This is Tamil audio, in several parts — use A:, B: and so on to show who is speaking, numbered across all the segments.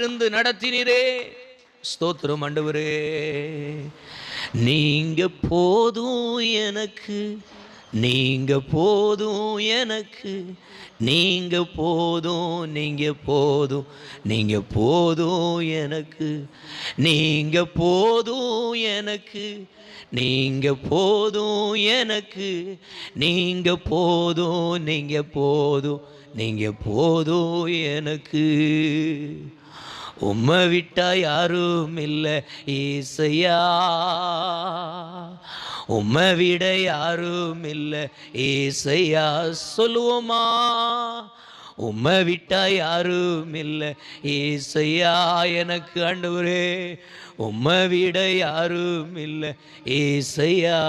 A: இருந்து நடத்தினீரே. ஸ்தோத்திரம் ஆண்டவரே. நீங்க போதும் எனக்கு, நீங்க போதும் எனக்கு, நீங்க போதும், நீங்க போதும், நீங்க போதும் எனக்கு, நீங்க போதும் எனக்கு, நீங்க போதும் எனக்கு, நீங்க போதும், நீங்க போதும், நீங்க போதும் எனக்கு. உம்மை விட்டா யாரும் இல்லை ஏசையா, உம்மை விட யாரும் இல்லை ஏசையா. சொல்லுவோமா? உம்மை விட்டா யாரும் இல்லை ஏசையா எனக்கு. ஆண்டவரே, உம்மை விட யாரும் இல்லை ஏசையா.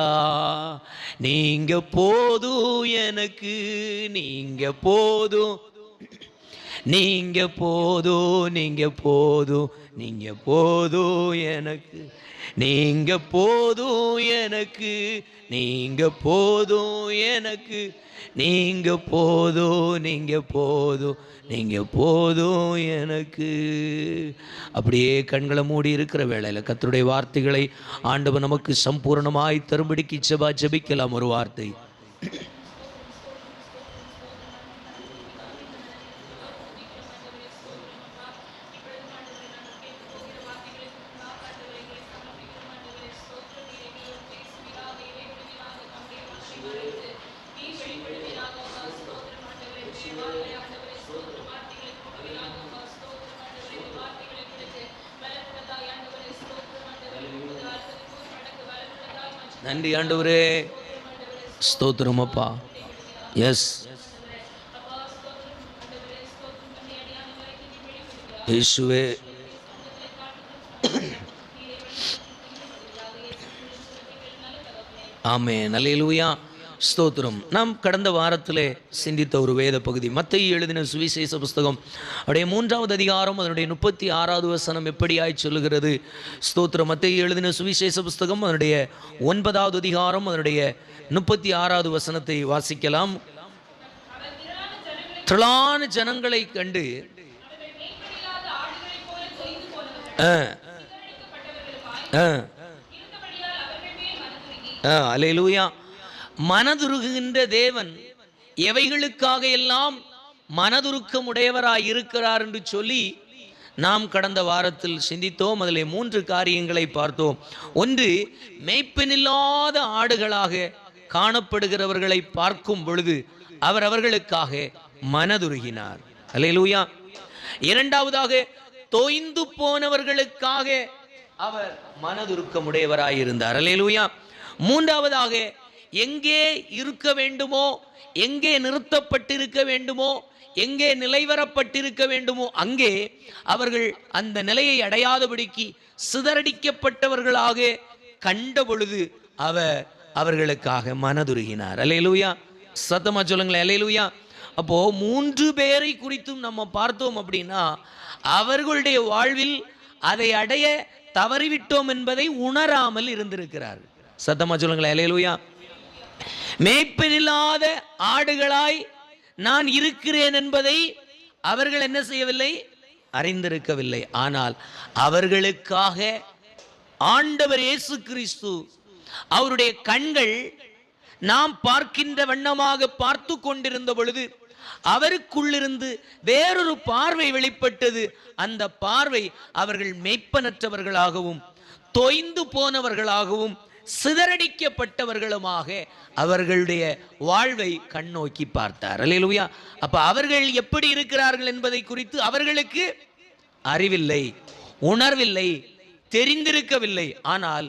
A: நீங்க போதும் எனக்கு, நீங்க போதும், நீங்க போதும், நீங்க போதும், நீங்க போதும் எனக்கு, நீங்க போதும் எனக்கு, நீங்க போதும் எனக்கு, நீங்க போதும், நீங்க போதும், நீங்க போதும் எனக்கு. அப்படியே கண்களை மூடி இருக்கிற வேளையில் கர்த்தருடைய வார்த்தைகளை ஆண்டவர் நமக்கு சம்பூர்ணமாய் தரும்படிக்கு ஜெபிக்கலாம். ஒரு வார்த்தை. நன்றி ஆண்டவரே, ஸ்தோத்திரம் அப்பா. எஸ் இயேசுவே, ஆமென், அல்லேலூயா, ஸ்தோத்திரம். நாம் கடந்த வாரத்திலே சிந்தித்த ஒரு வேத பகுதி மத்தேயு எழுதின சுவிசேஷ புஸ்தகம் அப்படியே 3வது அதிகாரம் அதனுடைய 36வது வசனம் எப்படியாய் சொல்லுகிறது? ஸ்தோத்திரம். மத்தேயு எழுதின சுவிசேஷ புஸ்தகம் அதனுடைய 9வது அதிகாரம் அதனுடைய 36வது வசனத்தை வாசிக்கலாம். திரளான ஜனங்களை கண்டு அல்லேலூயா, மனதுருகுகின்ற தேவன் எவைகளுக்காக எல்லாம் மனதுருக்கம் உடையவராய் இருக்கிறார் என்று சொல்லி நாம் கடந்த வாரத்தில் சிந்தித்தோம். அதில் 3 காரியங்களை பார்த்தோம். ஒன்று, மேய்ப்பனில்லாத ஆடுகளாக காணப்படுகிறவர்களை பார்க்கும் பொழுது அவர் அவர்களுக்காக மனதுருகினார். அல்லேலூயா. இரண்டாவதாக, தோய்ந்து போனவர்களுக்காக அவர் மனதுருக்கமுடையவராய் இருந்தார். அல்லேலூயா. மூன்றாவதாக, எங்கே இருக்க வேண்டுமோ, எங்கே நிறுத்தப்பட்டிருக்க வேண்டுமோ, எங்கே நிலைவரப்பட்டிருக்க வேண்டுமோ அங்கே அவர்கள் அந்த நிலையை அடையாதபடிக்கு சிதறடிக்கப்பட்டவர்களாக கண்ட பொழுது அவர்களுக்காக மனதுருகினார். அல்லேலூயா. சத்தமா சொல்லுங்களேன், அல்லேலூயா. அப்போ 3 பேரை குறித்தும் நம்ம பார்த்தோம் அப்படின்னா, அவர்களுடைய வாழ்வில் அதை அடைய தவறிவிட்டோம் என்பதை உணராமல் இருந்திருக்கிறார். சத்தமா சொல்லுங்களேன், அல்லேலூயா. மேய்ப்பனில்லாத ஆடுகளாய் நான் இருக்கிறேன் என்பதை அவர்கள் என்ன செய்யவில்லை? அறிந்திருக்கவில்லை. ஆனால் அவர்களுக்காக ஆண்டவர் இயேசு கிறிஸ்து அவருடைய கண்கள் நாம் பார்க்கின்ற வண்ணமாக பார்த்து கொண்டிருந்த பொழுது அவருக்குள்ளிருந்து வேறொரு பார்வை வெளிப்பட்டது. அந்த பார்வை அவர்கள் மேய்ப்பனற்றவர்களாகவும் தொய்ந்து போனவர்களாகவும் சிதறடிக்கப்பட்டவர்களுமாக அவர்களுடைய வாழ்வை கண்ணோக்கி பார்த்தார். அல்லேலூயா. அப்ப அவர்கள் எப்படி இருக்கிறார்கள் என்பதை குறித்து அவர்களுக்கு அறிவில்லை, உணர்வில்லை, தெரிந்திருக்கவில்லை. ஆனால்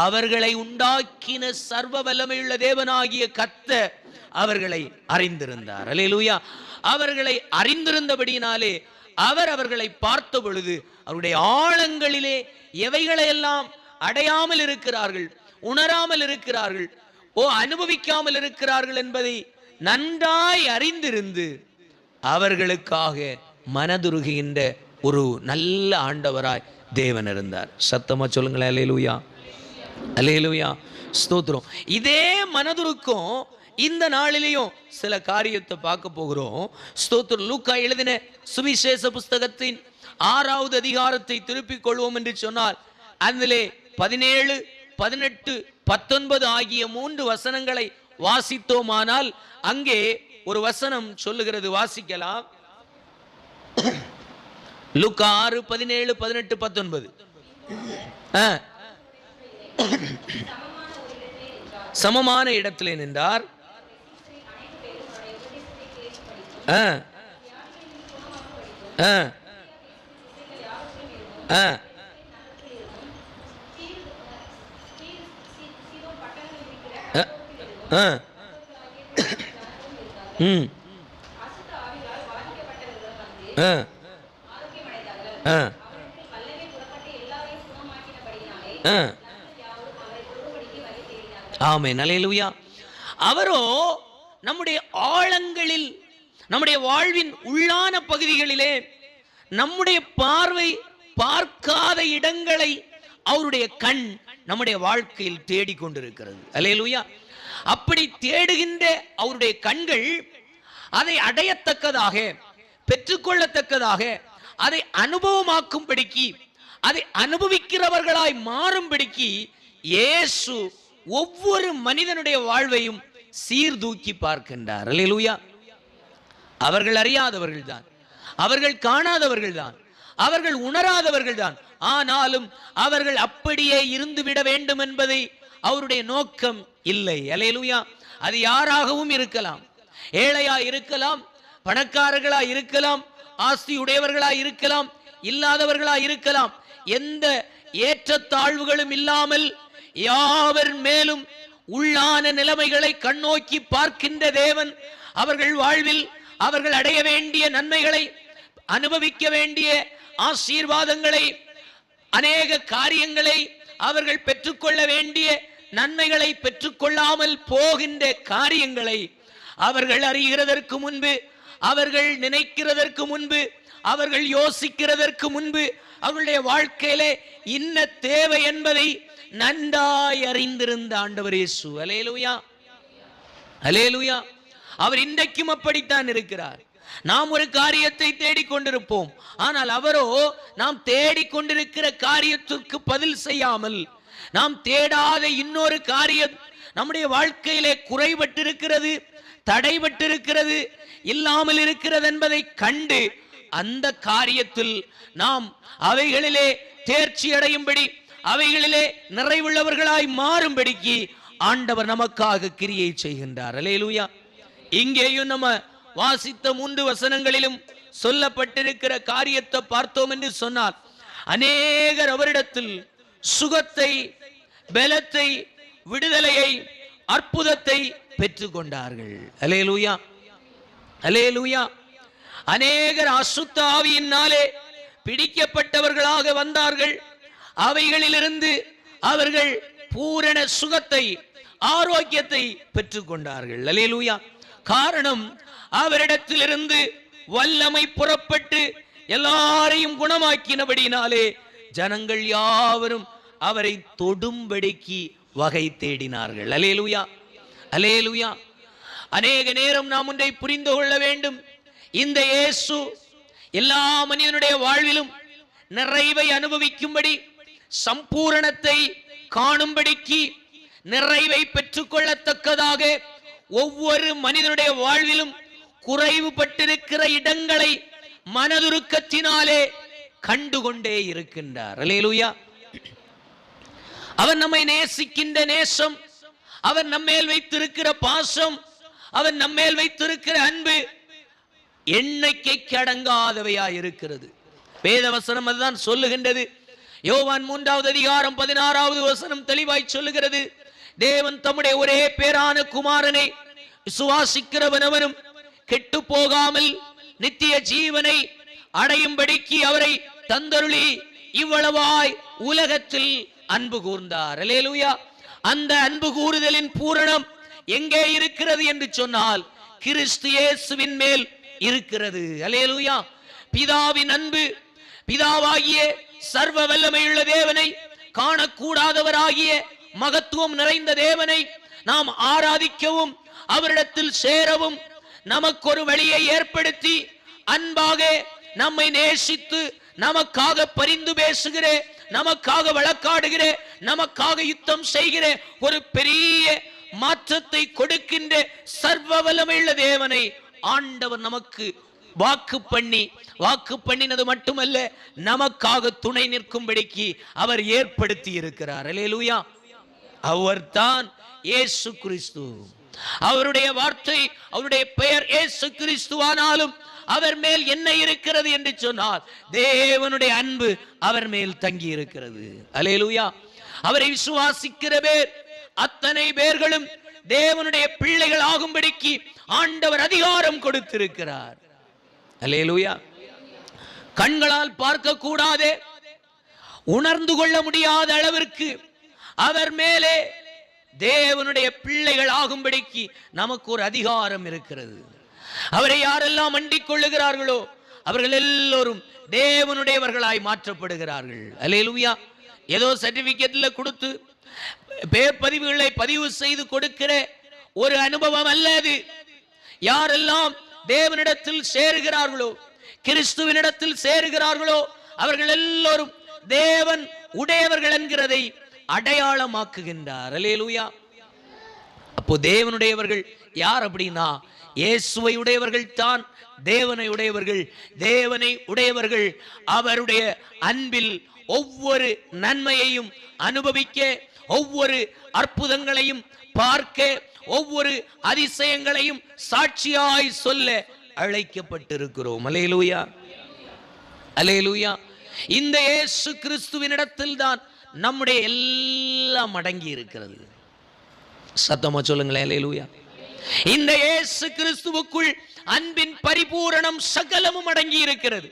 A: அவர்களை உண்டாக்கின சர்வ வல்லமையுள்ள தேவனாகிய கர்த்தர் அவர்களை அறிந்திருந்தார். அல்லேலூயா. அவர்களை அறிந்திருந்தபடியினாலே அவர்களை பார்த்த பொழுது அவருடைய ஆழங்களிலே எவைகளையெல்லாம் அடையாமல் இருக்கிறார்கள், உணராமல் இருக்கிறார்கள், அனுபவிக்காமல் இருக்கிறார்கள் என்பதை நன்றாய் அறிந்திருந்து அவர்களுக்காக மனதுருகின்ற ஒரு நல்ல ஆண்டவராய் தேவன் இருந்தார். சத்தமா சொல்லுங்களேன், அல்லேலூயா, அல்லேலூயா, ஸ்தோத்திரம். இதே மனதுருக்கம் இந்த நாளிலேயும் சில காரியத்தை பார்க்க போகிறோம். ஸ்தோத்திரம். லூக்கா எழுதின சுவிசேஷ புஸ்தகத்தின் 6வது அதிகாரத்தை திருப்பிக் கொள்வோம் என்று சொன்னால் அதிலே 17, 18, 19 ஆகிய 3 வசனங்களை வாசித்தோமானால் அங்கே ஒரு வசனம் சொல்லுகிறது, வாசிக்கலாம். லூக்கா 6, 17, 18, 19. சமமான இடத்திலே நின்றார். ஆமென், அல்லேலூயா. அவரோ நம்முடைய ஆழங்களில், நம்முடைய வாழ்வின் உள்ளான பகுதிகளிலே நம்முடைய பார்வை பார்க்காத இடங்களை அவருடைய கண் நம்முடைய வாழ்க்கையில் தேடிக்கொண்டிருக்கிறது. அல்லேலூயா. அப்படி தேடுகின்ற அவருடைய கண்கள் அதை அடையத்தக்கதாக, பெற்றுக்கொள்ளத்தக்கதாக, அதை அனுபவமாக்கும்படிக்கு, அதை அனுபவிக்கிறவர்களாய் மாறும்படிக்கு இயேசு ஒவ்வொரு மனிதனுடைய வாழ்வையும் சீர்தூக்கி பார்க்கின்றார். அல்லேலூயா. அவர்கள் அறியாதவர்கள் தான், அவர்கள் காணாதவர்கள் தான், அவர்கள் உணராதவர்கள் தான். ஆனாலும் அவர்கள் அப்படியே இருந்துவிட வேண்டும் என்பதை அவருடைய நோக்கம் இல்லை. அல்லேலூயா. அது யாராகவும் இருக்கலாம், ஏழையா இருக்கலாம், பணக்காரர்களா இருக்கலாம், ஆஸ்தி உடையவர்களா இருக்கலாம், இல்லாதவர்களா இருக்கலாம். எந்த ஏற்றத்தாழ்வுகளும் இல்லாமல் யாவர் மேலும் உள்ளான நிலைமைகளை கண்ணோக்கி பார்க்கின்ற தேவன் அவர்கள் வாழ்வில் அவர்கள் அடைய வேண்டிய நன்மைகளை, அனுபவிக்க வேண்டிய ஆசீர்வாதங்களை, அநேக காரியங்களை, அவர்கள் பெற்றுக்கொள்ள வேண்டிய நன்மைகளை பெற்றுக்கொள்ளாமல் போகின்ற காரியங்களை அவர்கள் அறிகிறதற்கு முன்பு, அவர்கள் நினைக்கிறதற்கு முன்பு, அவர்கள் யோசிக்கிறதற்கு முன்பு அவர்களுடைய வாழ்க்கையிலே இன்ன தேவை என்பதை நன்றாய் அறிந்திருந்த ஆண்டவர் இயேசு. அல்லேலூயா, அல்லேலூயா. அவர் இன்றைக்கும் அப்படித்தான் இருக்கிறார். நாம் ஒரு காரியத்தை தேடிக்கொண்டிருப்போம், ஆனால் அவரோ நாம் தேடிக்கொண்டிருக்கிற காரியத்திற்கு பதில் செய்யாமல், நாம் தேடாத இன்னொரு காரியம் நம்முடைய வாழ்க்கையிலே குறைபட்டிருக்கிறது, தடைபட்டிருக்கிறது, இல்லாமல் இருக்கிறது என்பதை கண்டு அந்த காரியத்தில் நாம் அவைகளிலே தேர்ச்சி அடையும்படி, அவைகளிலே நிறைவுள்ளவர்களாய் மாறும்படிக்கு ஆண்டவர் நமக்காக கிரியை செய்கின்றார். அல்லேலூயா. இங்கேயும் நம்ம வாசித்த 3 வசனங்களிலும் சொல்லப்பட்டிருக்கிற காரியத்தை பார்த்தோம் என்று சொன்னால், அநேகர் அவரிடத்தில் சுகத்தை, பலத்தை, விடுதலையை, அற்புதத்தை பெற்றுக்கொண்டார்கள். அல்லேலூயா, அல்லேலூயா. அநேகர் அசுத்த ஆவியினாலே பிடிக்கப்பட்டவர்களாக வந்தார்கள். அவைகளிலிருந்து அவர்கள் பூரண சுகத்தை, ஆரோக்கியத்தை பெற்றுக்கொண்டார்கள். அல்லேலூயா. காரணம், அவரிடத்திலிருந்து வல்லமை புறப்பட்டு எல்லாரையும் குணமாக்கினபடினாலே ஜனங்கள் யாவரும் அவரை தொடும்படிக்கு வகை தேடினார்கள். அல்லேலூயா, அல்லேலூயா. அநேக நேரம் நாம் ஒன்றை புரிந்து கொள்ள வேண்டும். இந்த இயேசு எல்லா மனிதனுடைய வாழ்விலும் நிறைவை அனுபவிக்கும்படி, சம்பூரணத்தை காணும்படிக்கு, நிறைவை பெற்றுக்கொள்ளத்தக்கதாக ஒவ்வொரு மனிதனுடைய வாழ்விலும் குறைவுபட்டிருக்கிற இடங்களை மனதுருக்கத்தினாலே கண்டுகொண்டே இருக்கின்றார். அல்லேலூயா. அவர் நம்மை நேசிக்கின்ற நேசம், அவர் நம்மேல் வைத்திருக்கிற பாசம், அவர் நம்மேல் வைத்திருக்கிற அன்பு எண்ணிக்கைக்கு அடங்காதவையாய் இருக்கிறது. வேதவசனம் அதுதான் சொல்லுகின்றது. யோவான் 3வது அதிகாரம் 16வது வசனம் தெளிவாய் சொல்லுகிறது, தேவன் தம்முடைய ஒரே பேரான குமாரனை விசுவாசிக்கிறவனவனும் கெட்டு போகாமல் நித்திய ஜீவனை அடையும்படிக்கு அவரை தந்தருளி இவ்வளவாய் உலகத்தில் அன்பு கூர்ந்தார். அல்லேலூயா. அந்த அன்பு கூறுதலின் பூரணம் எங்கே இருக்கிறது என்று சொன்னால் கிறிஸ்து இயேசுவின் மேல் இருக்கிறது. அல்லேலூயா. பிதாவின் அன்பு, பிதாவாகிய சர்வ வல்லமையுள்ள தேவனை, காணக்கூடாதவராகிய மகத்துவம் நிறைந்த தேவனை நாம் ஆராதிக்கவும் அவரிடத்தில் சேரவும் நமக்கு ஒரு வழியை ஏற்படுத்தி அன்பாக நம்மை நேசித்து நமக்காக பரிந்து பேசுகிற, நமக்காக வழக்காடுகிற, நமக்காக யுத்தம் செய்கிற ஒரு பெரிய மாற்றத்தை கொடுக்கின்ற சர்வ வல்லமையுள்ள தேவனை ஆண்டவர் நமக்கு வாக்கு பண்ணினது மட்டுமல்ல, நமக்காக துணை நிற்கும்படிக்கு அவர் ஏற்படுத்தி இருக்கிறார். அல்லேலூயா. அவர்தான் இயேசு கிறிஸ்து. அவருடைய வார்த்தை, அவருடைய பெயர் இயேசு கிறிஸ்துவானாலும் அவர் மேல் என்ன இருக்கிறது என்று சொன்னால் தேவனுடைய அன்பு அவர் மேல் தங்கி இருக்கிறது. அல்லேலூயா. அவரை விசுவாசிக்கிற பேர் அத்தனை பேர்களும் தேவனுடைய பிள்ளைகள் ஆகும்படிக்கு ஆண்டவர் அதிகாரம் கொடுத்திருக்கிறார். அல்லேலூயா. கண்களால் பார்க்க கூடாதே, உணர்ந்து கொள்ள முடியாத அளவிற்கு அவர் மேலே தேவனுடைய பிள்ளைகள் ஆகும்படிக்கு நமக்கு ஒரு அதிகாரம் இருக்கிறது. அவரை யாரெல்லாம் அண்டிக் கொள்ளுகிறார்களோ அவர்கள் எல்லோரும் தேவனுடையவர்களாய் மாற்றப்படுகிறார்கள். அல்லேலூயா. ஏதோ சர்டிபிகேட்ல கொடுத்து பேர் பதிவுகளை பதிவு செய்து கொடுக்கிற ஒரு அனுபவம் அல்ல அது. யாரெல்லாம் தேவனிடத்தில் சேருகிறார்களோ, கிறிஸ்துவினிடத்தில் சேருகிறார்களோ அவர்கள் எல்லோரும் தேவன் உடையவர்கள் என்கிறதை அடையாளமாக்குகின்றார். அல்லேலூயா. அப்போ தேவனுடையவர்கள் யார் அப்படின்னா இயேசுவை உடையவர்கள் தான் தேவனை உடையவர்கள். தேவனை உடையவர்கள் அவருடைய அன்பில் ஒவ்வொரு நன்மையையும் அனுபவிக்க, ஒவ்வொரு அற்புதங்களையும் பார்க்க, ஒவ்வொரு அதிசயங்களையும் சாட்சியாய் சொல்ல அழைக்கப்பட்டிருக்கிறோம். அல்லேலூயா. அல்லேலூயா. இந்த இயேசு கிறிஸ்துவினிடத்தில் தான் நம்முடைய எல்லாம் அடங்கி இருக்கிறது. சத்தமா சொல்லுங்களேன். அல்லேலூயா. இந்த இயேசு கிறிஸ்துவுக்குள் அன்பின் பரிபூரணம் சகலமும் அடங்கி இருக்கிறது.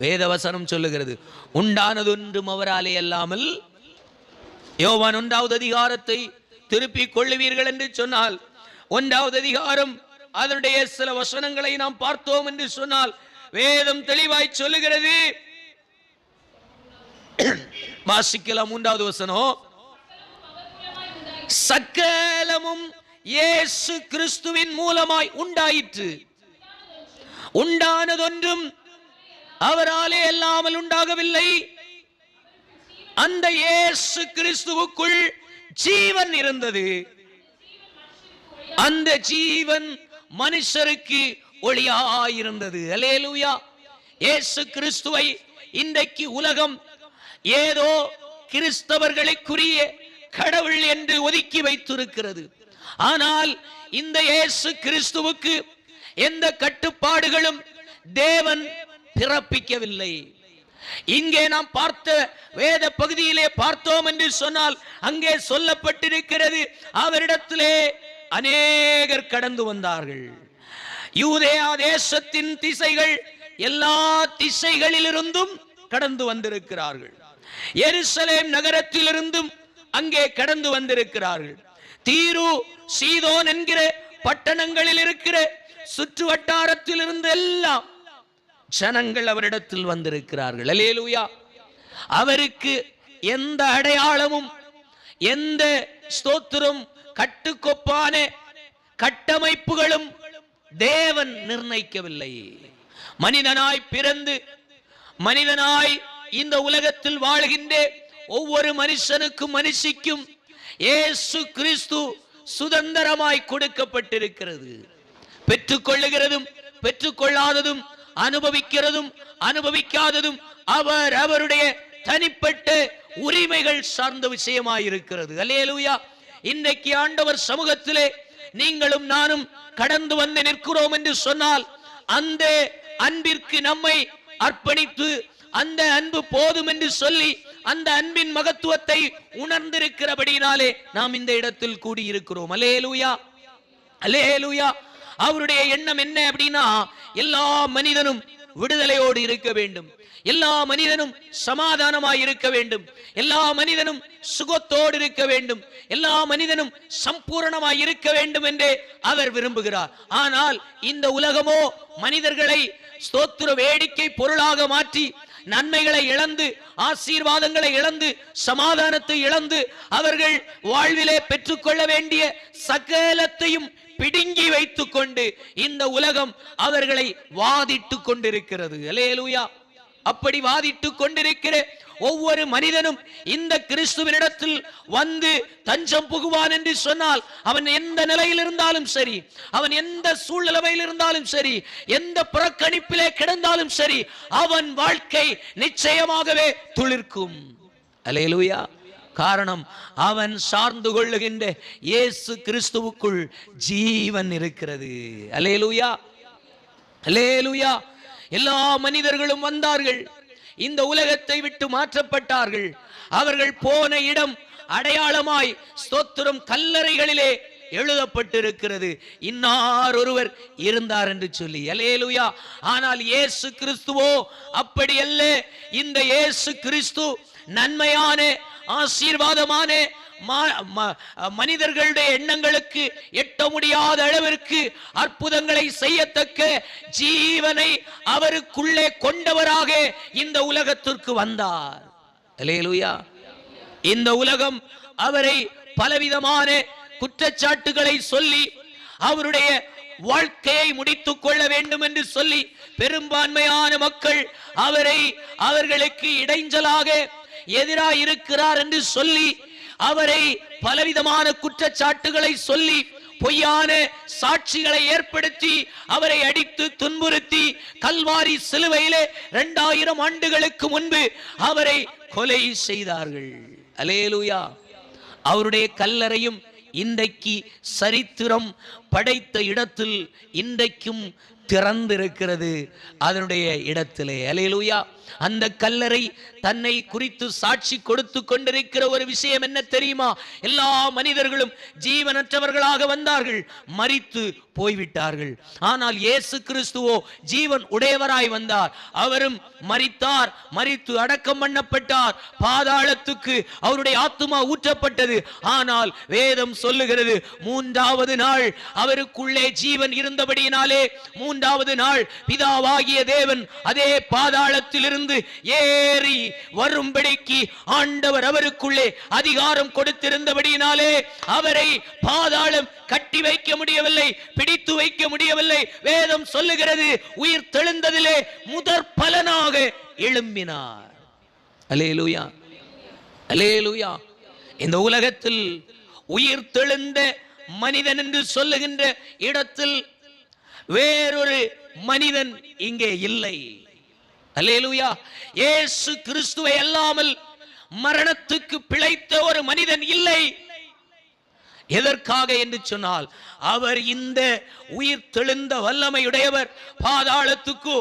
A: வேதவசனம் சொல்லுகிறது, உண்டானதொன்றும் அவராலே அல்லாமல். யோவான் 1வது அதிகாரத்தை திருப்பி கொள்ளுவீர்கள் என்று சொன்னால், 1வது அதிகாரம் அதனுடைய சில வசனங்களை நாம் பார்த்தோம் என்று சொன்னால் வேதம் தெளிவாய் சொல்லுகிறது. வாசிக்கலாம். 3வது வசனம், சகலமும் இயேசு கிறிஸ்துவின் மூலமாய் உண்டாயிற்று, உண்டானதொன்றும் அவராலே அல்லாமல் உண்டாகவில்லை. அந்த இயேசு கிறிஸ்துவுக்குள் ஜீவன் இருந்தது, அந்த ஜீவன் மனுஷருக்கு ஒளியாயிருந்தது. அல்லேலூயா. இயேசு கிறிஸ்துவை இன்றைக்கு உலகம் ஏதோ கிறிஸ்தவர்களுக்குரிய கடவுள் என்று ஒதுக்கி வைத்திருக்கிறது. ஆனால் இந்த இயேசு கிறிஸ்துவுக்கு எந்த கட்டுப்பாடுகளும் தேவன் பிறப்பிக்கவில்லை. இங்கே நாம் பார்த்த வேத பகுதியிலே பார்த்தோம் என்று சொன்னால் அங்கே சொல்லப்பட்டிருக்கிறது, அவரிடத்திலே அநேகர் கடந்து வந்தார்கள். யூதேயா தேசத்தின் திசைகள் எல்லா திசைகளிலிருந்தும் கடந்து வந்திருக்கிறார்கள். எருசலேம் நகரத்திலிருந்தும் அங்கே கடந்து வந்திருக்கிறார்கள். தீரு சீதோன் என்கிற பட்டணங்களில் இருக்கிற சுற்று வட்டாரத்தில் இருந்து எல்லாம் ஜனங்கள் அவரிடத்தில் வந்திருக்கிறார்கள். அல்லேலூயா. அவருக்கு எந்த அடையாளமும் எந்த ஸ்தோத்திரம் கட்டுக்கோப்பான கட்டமைப்புகளும் தேவன் நிர்ணயிக்கவில்லை. மனிதனாய் பிறந்து மனிதனாய் இந்த உலகத்தில் வாழ்கின்ற ஒவ்வொரு மனுஷனுக்கும் மனுஷிக்கும் இயேசு கிறிஸ்து சுதந்திரமாய் கொடுக்கப்பட்டிருக்கிறது. பெற்றுக்கொள்ளுகிறதும் பெற்றுக்கொள்ளாததும், அனுபவிக்கிறதும் அனுபவிக்காததும் அவர் அவருடைய தனிப்பட்ட உரிமைகள் சார்ந்த விஷயமாயிருக்கிறது. அல்லேலூயா. இன்றைக்கு ஆண்டவர் சமூகத்திலே நீங்களும் நானும் கடந்து வந்து நிற்கிறோம் என்று சொன்னால் அந்த அன்பிற்கு நம்மை அர்ப்பணித்து அந்த அன்பு போதும் என்று சொல்லி அந்த அன்பின் மகத்துவத்தை உணர்ந்திருக்கிறபடினாலே நாம் இந்த இடத்தில் கூடியிருக்கிறோம். அல்லேலூயா. அல்லேலூயா. அவருடைய எண்ணம் என்ன அப்படின்னா, எல்லா மனிதனும் விடுதலையோடு இருக்க வேண்டும், எல்லா மனிதனும் சமாதானமாய் இருக்க வேண்டும், எல்லா மனிதனும் சுகத்தோடு இருக்க வேண்டும், எல்லா மனிதனும் சம்பூரணமாய் இருக்க வேண்டும் என்றே அவர் விரும்புகிறார். ஆனால் இந்த உலகமோ மனிதர்களை ஸ்தோத்திர வேடிக்கை பொருளாக மாற்றி நன்மைகளை இழந்து, ஆசீர்வாதங்களை இழந்து, சமாதானத்தை இழந்து, அவர்கள் வாழ்விலே பெற்றுக்கொள்ள வேண்டிய சகலத்தையும் பிடுங்கி வைத்துக் கொண்டு இந்த உலகம் அவர்களை வாதிட்டு கொண்டிருக்கிறது. அல்லேலூயா. அப்படி வாதிட்டு கொண்டிருக்கிற ஒவ்வொரு மனிதனும் இந்த கிறிஸ்துவினிடத்தில் வந்து தஞ்சம் புகுவான் என்று சொன்னால், அவன் எந்த நிலையில் இருந்தாலும் சரி, அவன் எந்த சூழ்நிலையில் இருந்தாலும் சரி, எந்த புறக்கணிப்பிலே கிடந்தாலும் சரி, அவன் வாழ்க்கை நிச்சயமாகவே துளிர்க்கும். அல்லேலூயா. காரணம், அவன் சார்ந்து கொள்ளுகின்ற இயேசு கிறிஸ்துவுக்குள் ஜீவன் இருக்கிறது. அல்லேலூயா, அல்லேலூயா. எல்லா மனிதர்களும் வந்தார்கள், இந்த உலகத்தை விட்டு மாற்றப்பட்டார்கள். அவர்கள் போன இடம் அடையாளமாய் ஸ்தோத்திரம் கல்லறைகளிலே எழுதப்பட்டிருக்கிறது, இன்னார் ஒருவர் இருந்தார் என்று சொல்லி. அல்லேலூயா. ஆனால் இயேசு கிறிஸ்துவோ அப்படி அல்ல. இந்த இயேசு கிறிஸ்து நன்மையான ஆசீர்வாதமான மனிதர்களுடைய எண்ணங்களுக்கு எட்ட முடியாத அளவிற்கு அற்புதங்களை செய்யத்தக்க ஜீவனை அவருக்குள்ளே கொண்டவராக இந்த உலகத்திற்கு வந்தார். அல்லேலூயா. இந்த உலகம் அவரை பலவிதமான குற்றச்சாட்டுகளை சொல்லி அவருடைய வாழ்க்கையை முடித்துக் கொள்ள வேண்டும் என்று சொல்லி பெரும்பான்மையான மக்கள் அவர்களுக்கு இடைஞ்சலாக எதிராக இருக்கிறார் என்று சொல்லி அவரை பலவிதமான குற்றச்சாட்டுகளை சொல்லி பொய்யான சாட்சிகளை ஏற்படுத்தி அவரை அடித்து துன்புறுத்தி கல்வாரி சிலுவையிலே 2000 ஆண்டுகளுக்கு முன்பு அவரை கொலை செய்தார்கள். அல்லேலூயா. அவருடைய கல்லறையும் இன்றைக்கு சரித்திரம் படைத்த இடத்தில் இன்றைக்கும் திறந்திருக்கிறது, அதனுடைய இடத்திலே. அல்லேலூயா. அந்த கல்லறை தன்னை குறித்து சாட்சி கொடுத்து கொண்டிருக்கிற ஒரு விஷயம் என்ன தெரியுமா? எல்லா மனிதர்களும் ஜீவனற்றவர்களாக வந்தார்கள், மரித்து போய்விட்டார்கள். ஆனால் இயேசு கிறிஸ்துவோ ஜீவன் உடையவராய் வந்தார். அவரும் மரித்தார், மரித்து அடக்கம் பண்ணப்பட்டார். பாதாளத்துக்கு அவருடைய ஆத்துமா ஊற்றப்பட்டது. ஆனால் வேதம் சொல்லுகிறது, 3வது நாள் அவருக்குள்ளே ஜீவன் இருந்தபடியினாலே 3வது நாள் பிதாவாகிய தேவன் அதே பாதாளத்தில் இருந்து ஏறி வரும்படிக்கு ஆண்டவர் அவருக்குள்ளே அதிகாரம் கொடுத்திருந்தபடியினாலே அவரை பாதாளம் கட்டி வைக்க முடியவில்லை, பிடித்து வைக்க முடியவில்லை. வேதம் சொல்லுகிறது, உயிர் தெழுந்ததிலே முதற் பலனாக எழும்பினார். அல்லேலூயா, அல்லேலூயா. இந்த உலகத்தில் உயிர் தெழுந்த மனிதன் என்று சொல்லுகின்ற இடத்தில் வேறொரு மனிதன் இங்கே இல்லை. அல்லேலூயா. இயேசு கிறிஸ்துவை அல்லாமல் மரணத்துக்கு பிழைத்த ஒரு மனிதன் இல்லை. எதற்காக என்று சொன்னால், அவர் இந்த உயிர் தெழுந்த வல்லமையுடையவர், பாதாளத்துக்கு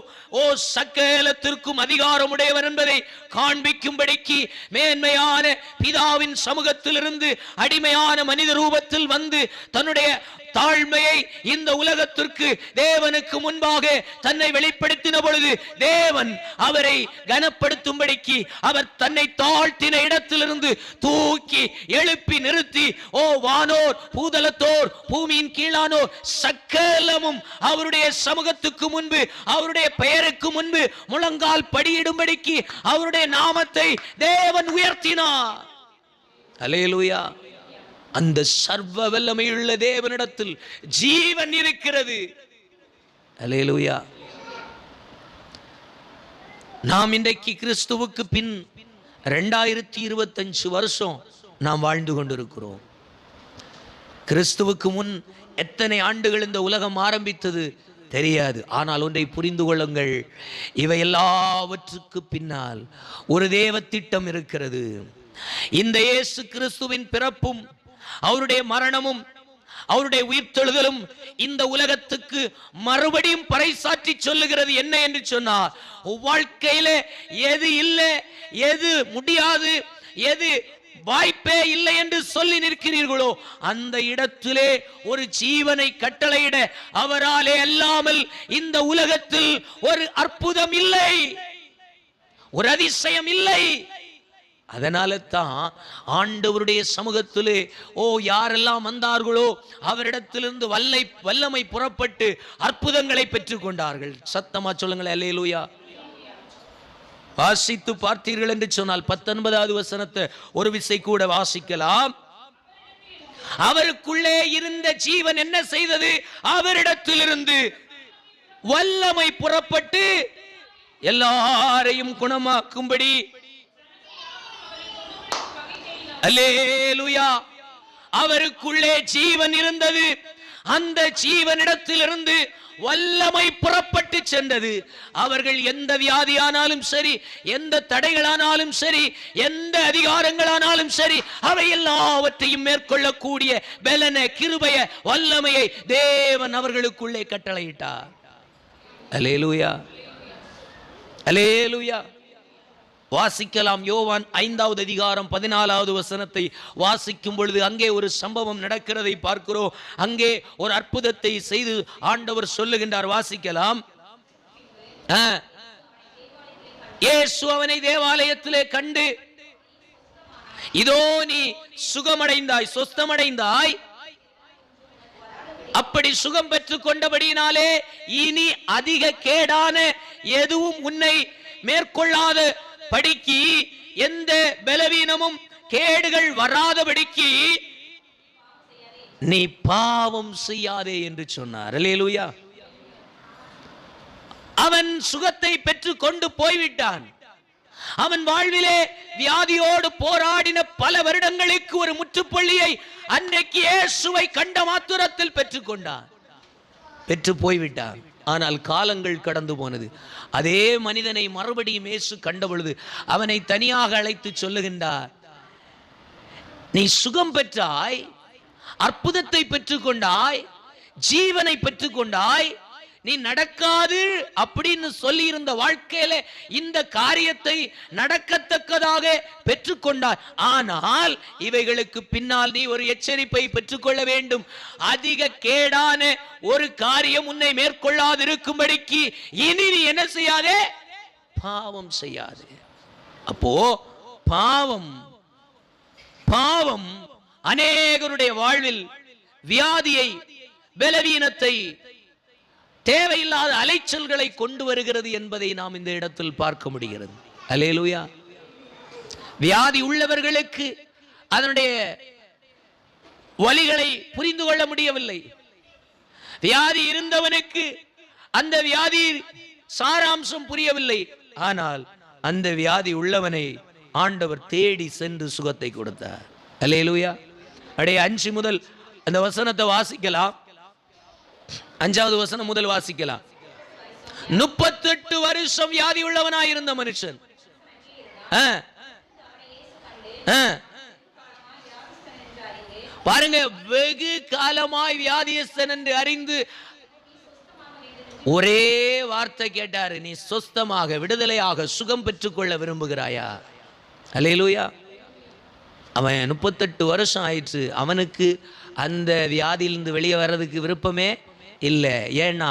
A: சக்கலத்திற்கும் அதிகாரம் உடையவர் என்பதை காண்பிக்கும்படிக்கு மேன்மையான பிதாவின் சமூகத்திலிருந்து அடிமையான மனித ரூபத்தில் வந்து தன்னுடைய தாழ்மையை இந்த உலகத்திற்கு தேவனுக்கு முன்பாக தன்னை வெளிப்படுத்தின பொழுது தேவன் அவரை கனப்படுத்தும்படிக்கு அவர் தன்னை தாழ்த்தின இடத்திலிருந்து தூக்கி எழுப்பி நிறுத்தி, வானோர் பூதலத்தோர் பூமியின் கீழானோர் சக்கலமும் அவருடைய சமூகத்துக்கு முன்பு, அவருடைய பெயருக்கு முன்பு முழங்கால் படியிடும்படிக்கு அவருடைய நாமத்தை தேவன் உயர்த்தினார். அல்லேலூயா. அந்த சர்வ வல்லமையுள்ள தேவனிடத்தில் ஜீவன் இருக்கிறது. அல்லேலூயா. நாம் இன்றைக்கு கிறிஸ்துவுக்கு பின் 2025 வருஷம் நாம் வாழ்ந்து கொண்டிருக்கிறோம். கிறிஸ்துவுக்கு முன் எத்தனை ஆண்டுகள் இந்த உலகம் ஆரம்பித்தது தெரியாது. ஆனால் ஒன்றை புரிந்து கொள்ளுங்கள், இவை எல்லாவற்றுக்கு பின்னால் ஒரு தேவ திட்டம் இருக்கிறது. இந்த இயேசு கிறிஸ்துவின் பிறப்பும் அவருடைய மரணமும் அவருடைய உயிர்த்தெழுதலும் இந்த உலகத்துக்கு மறுபடியும் பறைசாற்றி சொல்லுகிறது என்ன என்று சொன்னார், வாழ்க்கையில எது இல்லை, எது முடியாது, எது வாய்ப்பே இல்லை என்று சொல்லி நிற்கிறீர்களோ அந்த இடத்திலே ஒரு ஜீவனை கட்டளையிட அவராலே அல்லாமல் இந்த உலகத்தில் ஒரு அற்புதம் இல்லை, ஒரு அதிசயம் இல்லை. அதனால தான் ஆண்டவருடைய சமூகத்திலே யாரெல்லாம் வந்தார்களோ அவரிடத்திலிருந்து வல்லமை புறப்பட்டு அற்புதங்களை பெற்றுக் கொண்டார்கள். சத்தமா சொல்லுங்கள் அல்லேலூயா. வாசித்து பார்த்தீர்கள் என்று சொன்னால் 19வது வசனத்தை ஒரு விசை கூட வாசிக்கலாம். அவருக்குள்ளே இருந்த ஜீவன் என்ன செய்தது? அவரிடத்திலிருந்து வல்லமை புறப்பட்டு எல்லாரையும் குணமாக்கும்படி. அல்லேலூயா. அவருக்குள்ளே ஜீவன் இருந்தது. அந்த ஜீவனிடத்திலிருந்து வல்லமை புறப்பட்டு சென்றது. அவர்கள் எந்த வியாதியானாலும் சரி, எந்த தடைகளானாலும் சரி, எந்த அதிகாரங்களானாலும் சரி, அவை எல்லாவற்றையும் மேற்கொள்ளக்கூடிய பலன, கிருபைய, வல்லமையை தேவன் அவர்களுக்குள்ளே கட்டளையிட்டார். அல்லேலூயா, அல்லேலூயா. வாசிக்கலாம். யோவான் 5வது அதிகாரம் 14வது வசனத்தை வாசிக்கும் பொழுது அங்கே ஒரு சம்பவம் நடக்கிறதை பார்க்கிறோம். அங்கே ஒரு அற்புதத்தை செய்து ஆண்டவர் சொல்லுகின்றார். வாசிக்கலாம். இயேசு அவனை தேவாலயத்திலே கண்டு, இதோ நீ சுகமடைந்தாய், சொஸ்தமடைந்தாய். அப்படி சுகம் பெற்றுக் கொண்டபடியினாலே இனி அதிக கேடான எதுவும் உன்னை மேற்கொள்ளாத படிக்கு, எந்த பலவீனமும் கேடுகள் வராதபடிக்கு நீ பாவம் செய்யாதே என்று சொன்னார். அல்லேலூயா. அவன் சுகத்தை பெற்றுக் கொண்டு போய்விட்டான். அவன் வாழ்விலே வியாதியோடு போராடின பல வருடங்களுக்கு ஒரு முற்றுப்புள்ளியை அன்றைக்கு இயேசுவை கண்ட மாத்திரத்தில் பெற்றுக் கொண்டான், பெற்று போய்விட்டான். ஆனால் காலங்கள் கடந்து போனது. அதே மனிதனை மறுபடியும் இயேசு கண்ட பொழுது அவனை தனியாக அழைத்து சொல்லுகின்றார், நீ சுகம் பெற்றாய், அற்புதத்தை பெற்றுக்கொண்டாய், ஜீவனை பெற்றுக்கொண்டாய். நீ நடக்காது அப்படின்னு சொல்லி இருந்த வாழ்க்கையில இந்த காரியத்தை நடக்கத்தக்கதாக பெற்றுக்கொண்டாய். ஆனால் இவைகளுக்கு பின்னால் நீ ஒரு எச்சரிப்பை பெற்றுக்கொள்ள வேண்டும். அதிக கேடான ஒரு காரியம் உன்னை மேற்கொள்ளாதிருக்கும்படிக்கு இனி நீ என்ன செய்யாதே? பாவம் செய்யாதே. அப்போ பாவம் பாவம் அநேகருடைய வாழ்வில் வியாதியை, பலவீனத்தை, தேவையில்லாத அலைச்சல்களை கொண்டு வருகிறது என்பதை நாம் இந்த இடத்தில் பார்க்க முடிகிறது. அல்லேலூயா. வியாதி உள்ளவர்களுக்கு அதனுடைய வலிகளை புரிந்து கொள்ள முடியவில்லை. வியாதி இருந்தவனுக்கு அந்த வியாதி சாராம்சம் புரியவில்லை. ஆனால் அந்த வியாதி உள்ளவனை ஆண்டவர் தேடி சென்று சுகத்தை கொடுத்தார். அல்லேலூயா. அப்படியே 5 முதல் அந்த வசனத்தை வாசிக்கலாம். 5வது வசனம் முதல் வாசிக்கலாம். 38 வருஷம் வியாதி உள்ளவனாயிருந்த மனுஷன் பாருங்க, வெகு காலமாய் வியாதியஸ்தன் என்று அறிந்து ஒரே வார்த்தை கேட்டாரு, நீ சொஸ்தமாக, விடுதலையாக, சுகம் பெற்றுக்கொள்ள விரும்புகிறாயா? அல்லேலூயா. அவன் 38 வருஷம் ஆயிடுச்சு. அவனுக்கு அந்த வியாதியிலிருந்து வெளியே வர்றதுக்கு விருப்பமே இல்லை. ஏன்னா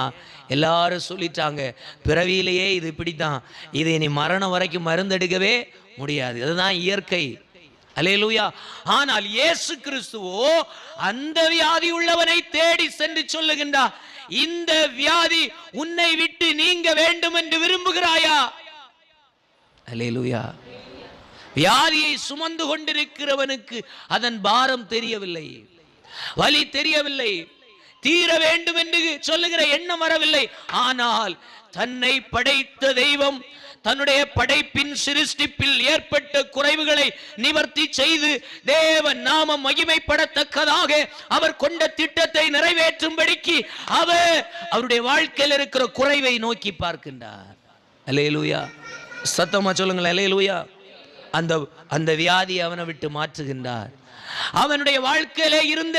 A: எல்லாரும் சொல்லிட்டாங்க, பிறவியிலேயே இது இப்படித்தான், இதை நீ மரணம் வரைக்கும் மருந்தெடுக்கவே முடியாது, அதுதான் இயற்கை. அல்லேலூயா. ஆனால் இயேசு கிறிஸ்துவோ அந்த வியாதி உள்ளவனை தேடி சென்று சொல்லுகின்றார், இந்த வியாதி உன்னை விட்டு நீங்க வேண்டும் என்று விரும்புகிறாயா? அல்லேலூயா. வியாதியை சுமந்து கொண்டிருக்கிறவனுக்கு அதன் பாரம் தெரியவில்லை, வலி தெரியவில்லை, தீர வேண்டும் என்று சொல்லுகிற எண்ணம் வரவில்லை. ஆனால் தன்னை படைத்த தெய்வம் தன்னுடைய படைப்பின் சிருஷ்டிப்பில் ஏற்பட்ட குறைவுகளை நிவர்த்தி செய்து தேவன் நாமம் மகிமைப்படத்தக்கதாக அவர் கொண்ட திட்டத்தை நிறைவேற்றும்படிக்கு அவருடைய வாழ்க்கையில் இருக்கிற குறைவை நோக்கி பார்க்கின்றார். அல்லேலூயா. சத்தமா சொல்லுங்கள். அல்லேலூயா. அந்த வியாதி அவனை விட்டு மாற்றுகின்றார். அவனுடைய வாழ்க்கையிலே இருந்த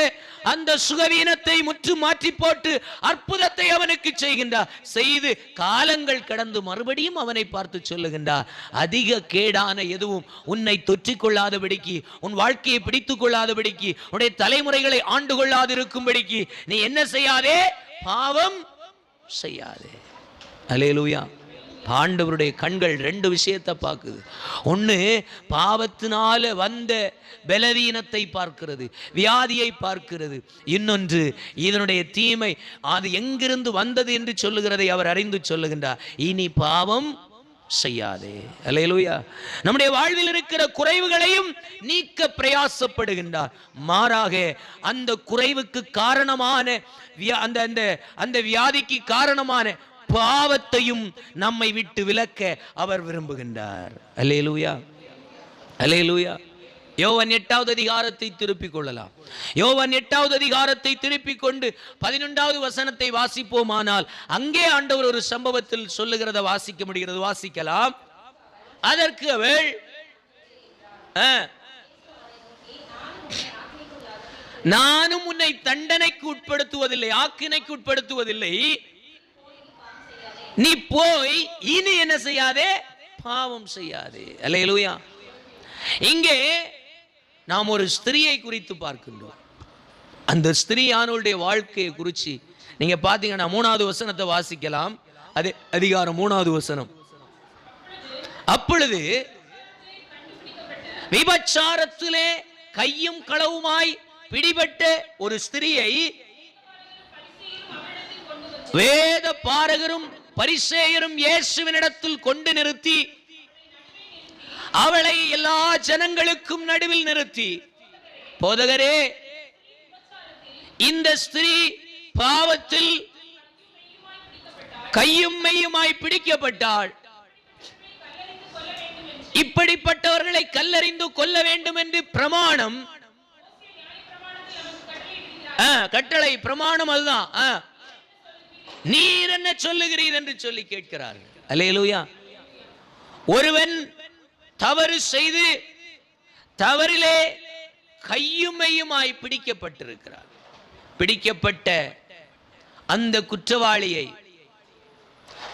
A: அந்த சுகவீனத்தை முற்று மாற்றி போட்டு அற்புதத்தை அவனுக்கு செய்கின்றார். செய்து காலங்கள் கடந்து மறுபடியும் அவனை பார்த்து சொல்லுகின்றார், அதிக கேடான எதுவும் உன்னை தொற்றிக் கொள்ளாதபடிக்கு, உன் வாழ்க்கையை பிடித்துக் கொள்ளாதபடிக்கு, உன்னுடைய தலைமுறைகளை ஆண்டு கொள்ளாதிருக்கும்படிக்கு நீ என்ன செய்யாதே? பாவம் செய்யாதே. அல்லேலூயா. ஆண்டவருடைய கண்கள் 2 விஷயத்தை பார்க்குது. ஒன்று, பாவத்தினால வந்த பலவீனத்தை பார்க்கிறது, வியாதியை பார்க்கிறது. இன்னொன்று, இதனுடைய தீமை அது எங்கிருந்து வந்தது என்று சொல்லுகிறதை அவர் அறிந்து சொல்லுகின்றார், இனி பாவம் செய்யாதே. அல்லேலூயா. நம்முடைய வாழ்வில் இருக்கிற குறைவுகளையும் நீக்க பிரயாசப்படுகின்றார். மாறாக அந்த குறைவுக்கு காரணமான அந்த வியாதிக்கு காரணமான பாவத்தையும் நம்மை விட்டு விலக்க அவர் விரும்புகின்றார். அல்லேலூயா, அல்லேலூயா. யோவான் 8வது அதிகாரத்தை திருப்பிக் கொள்ளலாம். யோவான் 8வது அதிகாரத்தை திருப்பிக் கொண்டு 11வது வசனத்தை வாசிப்போமானால் அங்கே ஆண்டவர் ஒரு சம்பவத்தில் சொல்லுகிறத வாசிக்க முடிகிறது. வாசிக்கலாம். அதற்கு அவள், நானும் உன்னை தண்டனைக்கு உட்படுத்துவதில்லை, ஆக்கினைக்கு உட்படுத்துவதில்லை. நீ போய் இனி என்ன செய்யாதே, பாவம் செய்யாதே. அல்லேலூயா. இங்கே நாம் ஒரு ஸ்திரியை குறித்து பார்க்கின்றோம். அந்த ஸ்திரீயானுடைய வாழ்க்கையை குறித்து நீங்க பாத்தீங்கன்னா 3வது வசனத்தை வாசிக்கலாம். அது அதிகாரம் 3வது வசனம். அப்பொழுது விபச்சாரத்திலே கையும் களவுமாய் பிடிபட்ட ஒரு ஸ்திரியை வேத பாரகரும் பரிசேயரும் இயேசுவினிடத்தில் கொண்டு நிறுத்தி அவளை எல்லா ஜனங்களுக்கும் நடுவில் நிறுத்தி, போதகரே, இந்த ஸ்திரீ பாவத்தில் கையும் மெய்யுமாய் பிடிக்கப்பட்டாள். இப்படிப்பட்டவர்களை கல்லறிந்து கொல்ல வேண்டும் என்று பிரமாணம், கட்டளை, பிரமாணம் அதுதான். நீர் என்ன சொல்லுகிறீர் என்று சொல்லி கேட்கிறார்கள். அல்லேலூயா. ஒருவன் தவறு செய்து தவறிலே கையும் மெய்யுமாய் பிடிக்கப்பட்டிருக்கிறார். பிடிக்கப்பட்ட அந்த குற்றவாளியை,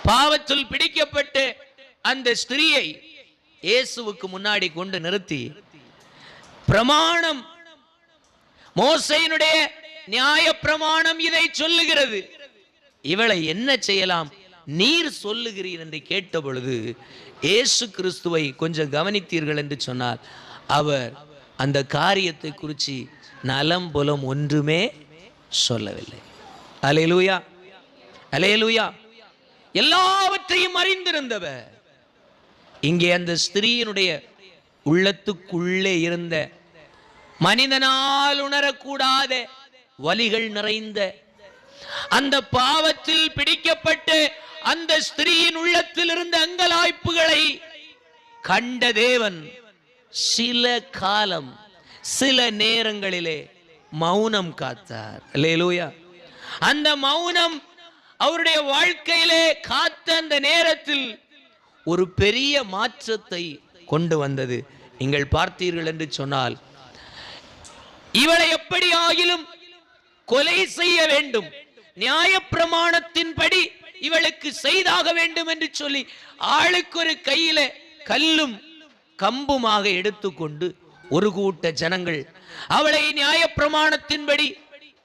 A: பாவத்தில் பிடிக்கப்பட்ட அந்த ஸ்திரியை இயேசுவுக்கு முன்னாடி கொண்டு நிறுத்தி, பிரமாணம், மோசேயினுடைய நியாய பிரமாணம் இதை சொல்லுகிறது, இவளை என்ன செய்யலாம், நீர் சொல்லுகிறீர் என்று கேட்ட பொழுது இயேசு கிறிஸ்துவை கொஞ்சம் கவனித்தீர்கள் என்று சொன்னார். அவர் அந்த காரியத்தை குறித்து நலம் புலம் ஒன்றுமே சொல்லவில்லை. அல்லேலூயா, அல்லேலூயா. எல்லாவற்றையும் அறிந்திருந்தவர் இங்கே அந்த ஸ்திரீயினுடைய உள்ளத்துக்குள்ளே இருந்த மனிதனால் உணரக்கூடாத வலிகள் நிறைந்த அந்த பாவத்தில் பிடிக்கப்பட்டு அந்த ஸ்திரீயின் உள்ளத்தில் இருந்த அங்கலாய்ப்புகளை கண்ட தேவன் சில காலம், சில நேரங்களிலே மௌனம் காத்தார். அல்லேலூயா. அந்த மௌனம் அவருடைய வாழ்க்கையிலே காத்த அந்த நேரத்தில் ஒரு பெரிய மாற்றத்தை கொண்டு வந்தது. நீங்கள் பார்த்தீர்கள் என்று சொன்னால், இவளை எப்படி ஆகிலும் கொலை செய்ய வேண்டும், நியாயப்பிரமாணத்தின்படி இவளுக்கு செய்தாக வேண்டும் என்று சொல்லி ஆளுக்கு ஒரு கையில கல்லும் கம்புமாக எடுத்துக்கொண்டு ஒரு கூட்ட ஜனங்கள் அவளை நியாயப்பிரமாணத்தின்படி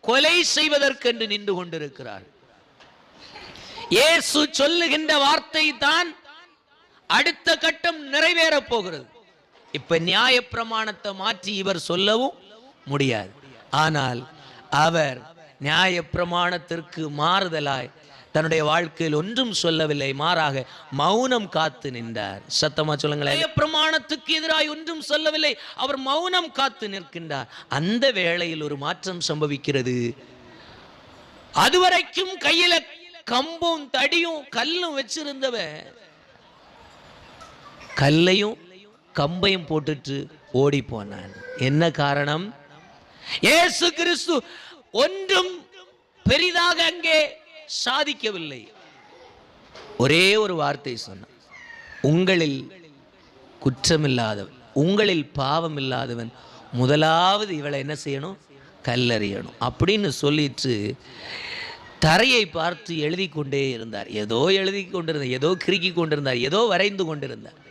A: கொலை செய்வதற்கென்று நின்று கொண்டிருக்கிறார். இயேசு சொல்லுகின்ற வார்த்தை தான் அடுத்த கட்டம் நிறைவேறப் போகிறது. இப்ப நியாயப்பிரமாணத்தை மாற்றி இவர் சொல்லவும் முடியாது. ஆனால் அவர் நியாயப்பிரமாணத்திற்கு மாறுதலாய் தன்னுடைய வாழ்க்கையில் ஒன்றும் சொல்லவில்லை, மாறாக மௌனம் காத்து நின்றார். சத்தமா சொல்லுங்களேன். நியாயப்பிரமாணத்துக்கு எதிராய் ஒன்றும் சொல்லவில்லை, அவர் மௌனம் காத்து நிற்கின்றார். அந்த வேளையில் ஒரு மாற்றம் சம்பவிக்கிறது. அதுவரைக்கும் கையில கம்பும் தடியும் கல்லும் வச்சிருந்தவ கல்லையும் கம்பையும் போட்டுட்டு ஓடி போனான். என்ன காரணம்? இயேசு கிறிஸ்து ஒன்றும் பெரிதாக அங்கே சாதிக்கவில்லை. ஒரே ஒரு வார்த்தை சொன்னார், உங்களில் குற்றமில்லாதவன், உங்களில் பாவம் இல்லாதவன் முதலாவது இவளை என்ன செய்யணும், கல்லறியணும் அப்படின்னு சொல்லிட்டு தரையை பார்த்து எழுதி கொண்டே இருந்தார். ஏதோ எழுதி கொண்டிருந்தார், ஏதோ கிறுக்கி கொண்டிருந்தார், ஏதோ வரைந்து கொண்டிருந்தார்.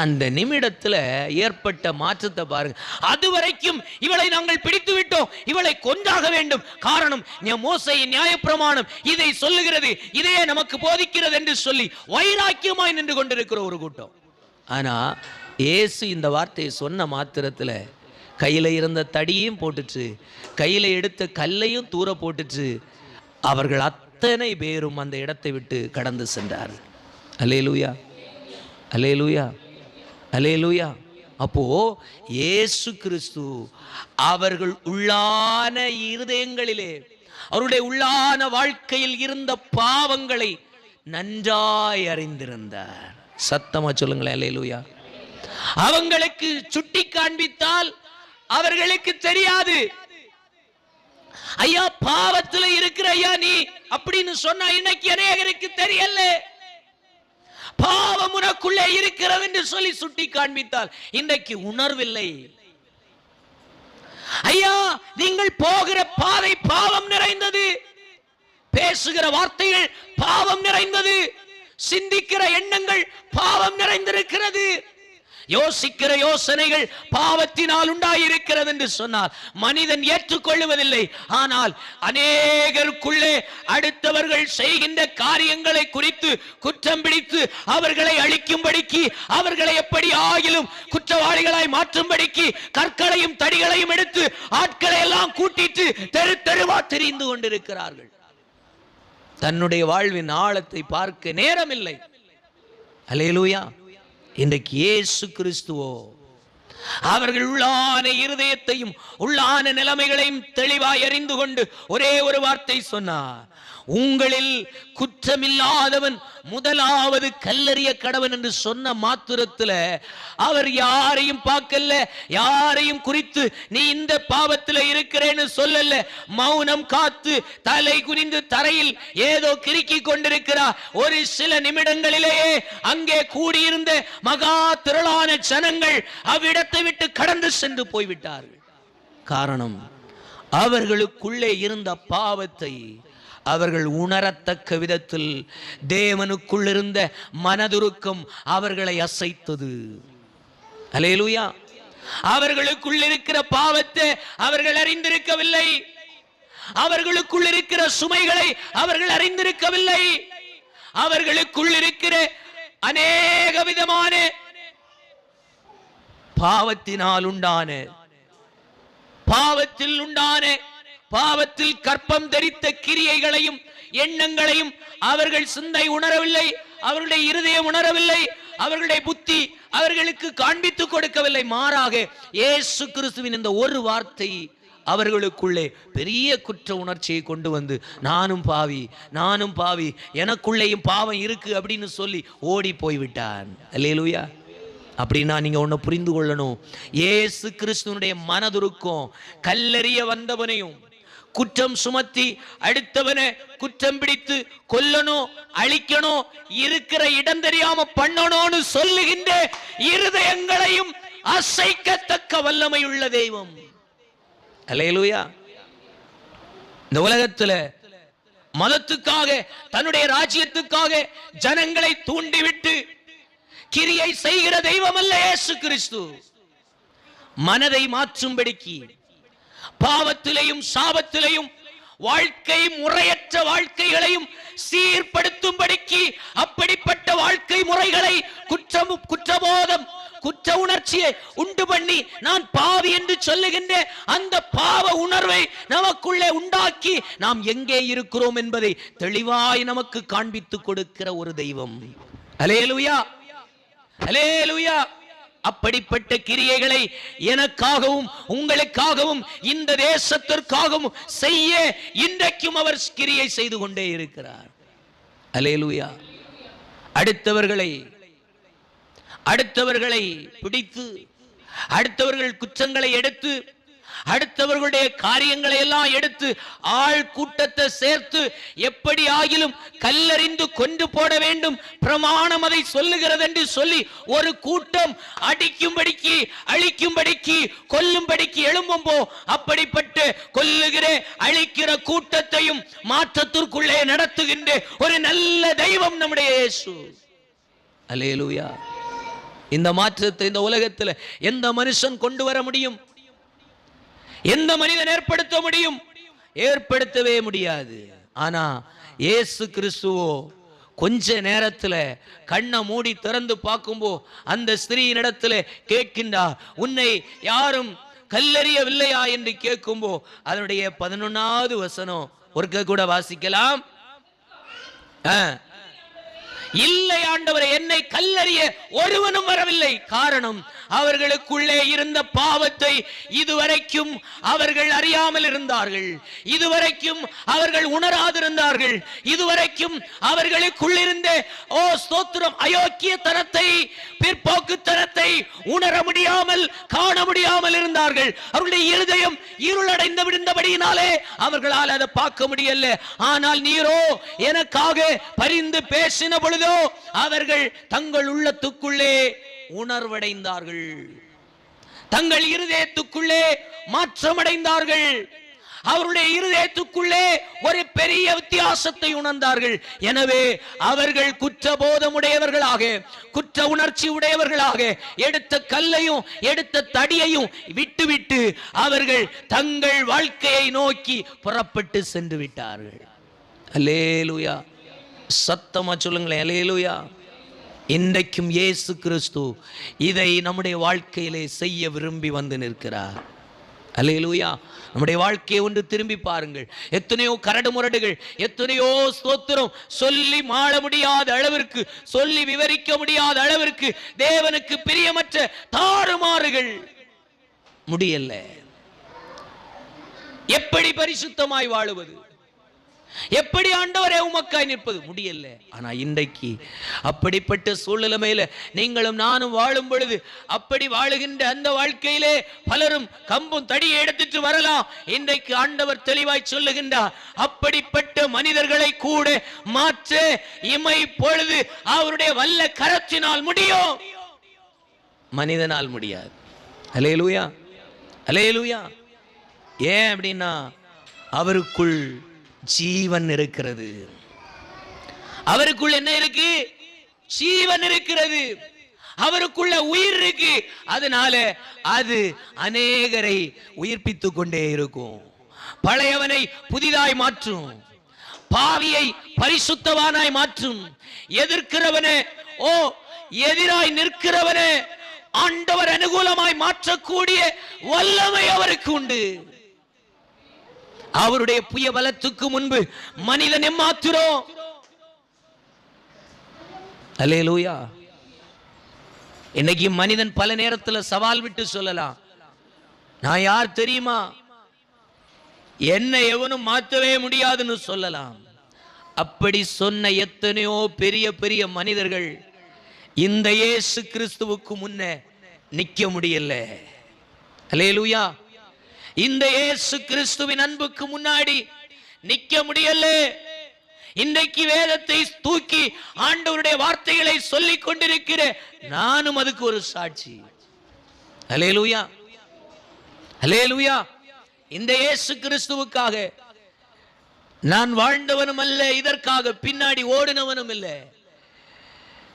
A: அந்த நிமிடத்தில் ஏற்பட்ட மாற்றத்தை பாருங்க. அதுவரைக்கும் இவளை நாங்கள் பிடித்து விட்டோம், இவளை கொன்றாக வேண்டும், காரணம் மோசேயின் நியாயப்பிரமாணம் இதை சொல்லுகிறது, இதையே நமக்கு போதிக்கிறது என்று சொல்லி வைராக்கியமாய் நின்று கொண்டிருக்கிற ஒரு கூட்டம். ஆனா இயேசு இந்த வார்த்தையை சொன்ன மாத்திரத்தில் கையில இருந்த தடியையும் போட்டுச்சு, கையில எடுத்த கல்லையும் தூர போட்டுச்சு. அவர்கள் அத்தனை பேரும் அந்த இடத்தை விட்டு கடந்து சென்றார். அல்லேலூயா, அல்லேலூயா, அல்லேலூயா. அப்போ இயேசு கிறிஸ்து அவர்கள் உள்ளான இருதயங்களிலே, அவருடைய உள்ளான வாழ்க்கையில் இருந்த பாவங்களை நன்றாய் அறிந்திருந்தார். சத்தமா சொல்லுங்களேன் அல்லேலூயா. அவங்களுக்கு சுட்டி காண்பித்தால் அவர்களுக்கு தெரியாது. ஐயா பாவத்துல இருக்கிற ஐயா நீ அப்படின்னு சொன்னா இன்னைக்கு அநேகருக்கு தெரியல. பாவம் உனக்குள்ளே இருக்கிறது என்று சொல்லி சுட்டி காண்பித்தால் இன்றைக்கு உணர்வில்லை. ஐயா நீங்கள் போகிற பாதை பாவம் நிறைந்தது, பேசுகிற வார்த்தைகள் பாவம் நிறைந்தது, சிந்திக்கிற எண்ணங்கள் பாவம் நிறைந்திருக்கிறது, யோசிக்கிற யோசனைகள் பாவத்தினால் உண்டாயிருக்கிறது என்று சொன்னார் மனிதன் ஏற்றுக்கொள்வதில்லை. ஆனால் அநேகருக்குள்ளே அடுத்தவர்கள் செய்கின்ற காரியங்களை குறித்து குற்றம் பிடித்து அவர்களை அழிக்கும்படிக்கு, அவர்களை எப்படி ஆகிலும் குற்றவாளிகளாய் மாற்றும்படிக்கு கற்களையும் தடிகளையும் எடுத்து ஆட்களை எல்லாம் கூட்டிட்டு தெரு தெருவா தெரிந்து கொண்டிருக்கிறார்கள். தன்னுடைய வாழ்வின் ஆழத்தை பார்க்க நேரமில்லை. அல்லேலூயா. இன்றைக்கு இயேசு கிறிஸ்துவோ அவர்கள் உள்ளான இருதயத்தையும் உள்ளான நிலைமைகளையும் தெளிவாய் அறிந்து கொண்டு ஒரே ஒரு வார்த்தை சொன்னார், உங்களில் குற்றமில்லாதவன் முதலாவது கல்லறிய கடவன் என்று சொன்ன மாத்திரத்துல அவர் யாரையும் பார்க்கல, யாரையும் குறித்து நீ இந்த பாவத்தில் இருக்கிறேன்னு சொல்லல. மௌனம் காத்து தலை குனிந்து தரையில் ஏதோ கிறுக்கி கொண்டிருக்கிறார். ஒரு சில நிமிடங்களிலேயே அங்கே கூடியிருந்த மகா திரளான ஜனங்கள் அவ்விடத்தை விட்டு கடந்து சென்று போய்விட்டார்கள். காரணம், அவர்களுக்குள்ளே இருந்த பாவத்தை அவர்கள் உணரத்தக்க விதத்தில் தேவனுக்குள் இருந்த மனதுருக்கம் அவர்களை அசைத்தது. அல்லேலூயா. அவர்களுக்குள் இருக்கிற பாவத்தை அவர்கள் அறிந்திருக்கவில்லை, அவர்களுக்குள் இருக்கிற சுமைகளை அவர்கள் அறிந்திருக்கவில்லை, அவர்களுக்குள் இருக்கிற அநேக விதமான பாவத்தினால் உண்டான பாவத்தில் கற்பம் தரித்த கிரியைகளையும் எண்ணங்களையும் அவர்கள் சிந்தை உணரவில்லை, அவர்களுடைய இருதயம் உணரவில்லை, அவர்களுடைய புத்தி அவர்களுக்கு காண்பித்துக் கொடுக்கவில்லை. மாறாக இயேசு கிறிஸ்துவின் இந்த ஒரு வார்த்தை அவர்களுக்குள்ளே பெரிய குற்ற உணர்ச்சியை கொண்டு வந்து நானும் பாவி, எனக்குள்ளேயும் பாவம் இருக்கு அப்படின்னு சொல்லி ஓடி போய்விட்டான். அல்லேலூயா. அப்படின்னா நீங்க ஒண்ணு புரிந்து கொள்ளணும், இயேசு கிறிஸ்துவனுடைய மனதுருக்கம் கல்லறிய வந்தவனையும் குற்றம் சுமத்தி அடுத்தவனை குற்றம் பிடித்து கொல்லணும், அழிக்கணும், இருக்கிற இடம் தெரியாம பண்ணணும்னு சொல்லுகின்ற இருதயங்களையும் அசைக்கத்தக்க வல்லமை உள்ள தெய்வம். அல்லேலூயா. இந்த உலகத்துல மதத்துக்காக தன்னுடைய ராஜ்யத்துக்காக ஜனங்களை தூண்டிவிட்டு கிரியை செய்கிற தெய்வம் அல்ல இயேசு கிறிஸ்து. மனதை மாற்றும்படிக்கு, பாவத்திலையும் சாபத்திலையும் வாழ்க்கை முறையற்ற வாழ்க்கைகளையும் சீர்படுத்தும்படிக்கு, அப்படிப்பட்ட வாழ்க்கை முறைகளை குற்றபோதம் குற்ற உணர்ச்சியை உண்டு பண்ணி நான் பாவி என்று சொல்லுகின்ற அந்த பாவ உணர்வை நமக்குள்ளே உண்டாக்கி நாம் எங்கே இருக்கிறோம் என்பதை தெளிவாய் நமக்கு காண்பித்துக் கொடுக்கிற ஒரு தெய்வம். அல்லேலூயா. அல்லேலூயா. அப்படிப்பட்ட கிரியைகளை எனக்காகவும் உங்களுக்காகவும் இந்த தேசத்திற்காகவும் செய்ய இன்றைக்கும் அவர் கிரியை செய்து கொண்டே இருக்கிறார். அல்லேலூயா. அடுத்தவர்களை பிடித்து, அடுத்தவர்கள் குற்றங்களை எடுத்து, அடுத்தவர்களுடைய காரியங்களை எல்லாம் எடுத்து ஆள் கூட்டத்தை சேர்த்து எப்படி ஆகிலும் கல்லறிந்து கொண்டு போட வேண்டும், பிரமாணம் அதை சொல்லுகிறது என்று சொல்லி ஒரு கூட்டம் அடிக்கும்படிக்கு, அழிக்கும்படிக்கு, கொல்லும்படிக்கு எழும்பும்போ அப்படிப்பட்ட கொல்லுகிற அழிக்கிற கூட்டத்தையும் மாற்றத்திற்குள்ளே நடத்துகின்ற ஒரு நல்ல தெய்வம் நம்முடைய இயேசு. அல்லேலூயா. இந்த மாற்றத்தை இந்த உலகத்தில் எந்த மனுஷன் கொண்டு வர முடியும்? எந்த மனிதன் ஏற்படுத்த முடியும்? ஏற்படுத்தவே முடியாது. ஆனா இயேசு கிறிஸ்துவோ கொஞ்ச நேரத்தில் கண்ணை மூடி திறந்து பார்க்கும்போ அந்த ஸ்திரீயினிடத்தில் கேட்கின்றார், உன்னை யாரும் கல்லறியவில்லையா என்று கேட்கும்போ அதனுடைய 11வது வசனம் ஒருக்க கூட வாசிக்கலாம். இல்லை ஆண்டவரே, என்னை கல்லறிய ஒருவனும் வரவில்லை. காரணம், அவர்களுக்குள்ளே இருந்த பாவத்தை இதுவரைக்கும் அவர்கள் அறியாமல் இருந்தார்கள், இதுவரைக்கும் அவர்கள் உணராதிருந்தார்கள், இதுவரைக்கும் அவர்களுக்குள்ளிருந்த ஸ்தோத்திரம் அயோக்கியத்தனத்தை, பிற்போக்குத்தனத்தை உணர முடியாமல், காண முடியாமல் இருந்தார்கள். அவர்களுடைய இருதயம் இருளடைந்து விழுந்தபடியினாலே அவர்களால் அதை பார்க்க முடியல. ஆனால் நீரோ எனக்காக பரிந்து பேசின பொழுதோ அவர்கள் தங்கள் உள்ளத்துக்குள்ளே உணர்வடைந்தார்கள், தங்கள் இருதயத்துக்குள்ளே மாற்றமடைந்தார்கள், அவருடைய இருதயத்துக்குள்ளே ஒரு பெரிய வித்தியாசத்தை உணர்ந்தார்கள். எனவே அவர்கள் குற்றபோதம் உடையவர்களாக, குற்ற உணர்ச்சி உடையவர்களாக எடுத்த கல்லையும் எடுத்த தடியையும் விட்டுவிட்டு அவர்கள் தங்கள் வாழ்க்கையை நோக்கி புறப்பட்டு சென்று விட்டார்கள். அல்லேலூயா, சத்தமா சொல்லுங்களேன், அல்லேலூயா. இன்றைக்கும் இயேசு கிறிஸ்து இதை நம்முடைய வாழ்க்கையிலே செய்ய விரும்பி வந்து நிற்கிறார். அல்லேலூயா. நம்முடைய வாழ்க்கையை ஒன்று திரும்பி பாருங்கள். எத்தனையோ கரடு முரடுகள், எத்தனையோ ஸ்தோத்திரம் சொல்லி மாள முடியாத அளவிற்கு, சொல்லி விவரிக்க முடியாத அளவிற்கு தேவனுக்கு பிரியமற்ற தாறுமாறுகள் முடியல. எப்படி பரிசுத்தமாய் வாழுவது, எப்படி ஆண்டவரே உமக்காய் நிற்பது முடியல. ஆனா இன்றைக்கு அப்படிப்பட்ட சூழ்நிலைமையில நீங்களும் நானும் வாழும் பொழுது, அப்படி வாழுகின்ற அந்த வாழ்க்கையிலே பலரும் கம்பும் தடியை எடுத்துட்டு வரலாம். இன்றைக்கு ஆண்டவர் தெளிவாய் சொல்லுகின்றார், அப்படிப்பட்ட மனிதர்களை கூட மாற்ற இமை பொழுது அவருடைய வல்ல கரத்தினால் முடியும், மனிதனால் முடியாது. அல்லேலூயா, அல்லேலூயா. ஏன் அப்படின்னா அவருக்குள் ஜீவன் இருக்கிறது. அவருக்குள்ள என்ன இருக்கு? ஜீவன் இருக்கிறது. அவருக்குள்ள உயிர் இருக்கு. அதனால அது அநேகரை உயிர்ப்பித்துக் கொண்டே இருக்கும். பழையவனை புதிதாய் மாற்றும், பாவியை பரிசுத்தவானாய் மாற்றும், எதிர்க்கிறவனே எதிராய் நிற்கிறவனே ஆண்டவர் அனுகூலமாய் மாற்றக்கூடிய வல்லமை அவருக்கு உண்டு. அவருடைய புய பலத்துக்கு முன்பு மனிதன் எம்மாத்திரம். அல்லேலூயா. இன்னைக்கு மனிதன் பல நேரத்தில் சவால் விட்டு சொல்லலாம், நான் யார் தெரியுமா, என்ன எவனும் மாற்றவே முடியாதுன்னு சொல்லலாம். அப்படி சொன்ன எத்தனையோ பெரிய பெரிய மனிதர்கள் இந்த இயேசு கிறிஸ்துவுக்கு முன்னே நிக்க முடியல. அல்லேலூயா. இந்த இயேசு கிறிஸ்துவின் அன்புக்கு முன்னாடி நிக்க முடியல. இன்றைக்கு வேதத்தை தூக்கி ஆண்டவருடைய வார்த்தைகளை சொல்லிக் கொண்டிருக்கிற நானும் அதுக்கு ஒரு சாட்சி. அல்லேலூயா, அல்லேலூயா. இந்த இயேசு கிறிஸ்துவுக்காக நான் வாழ்ந்தவனும் அல்ல, இதற்காக பின்னாடி ஓடினவனும் இல்லை.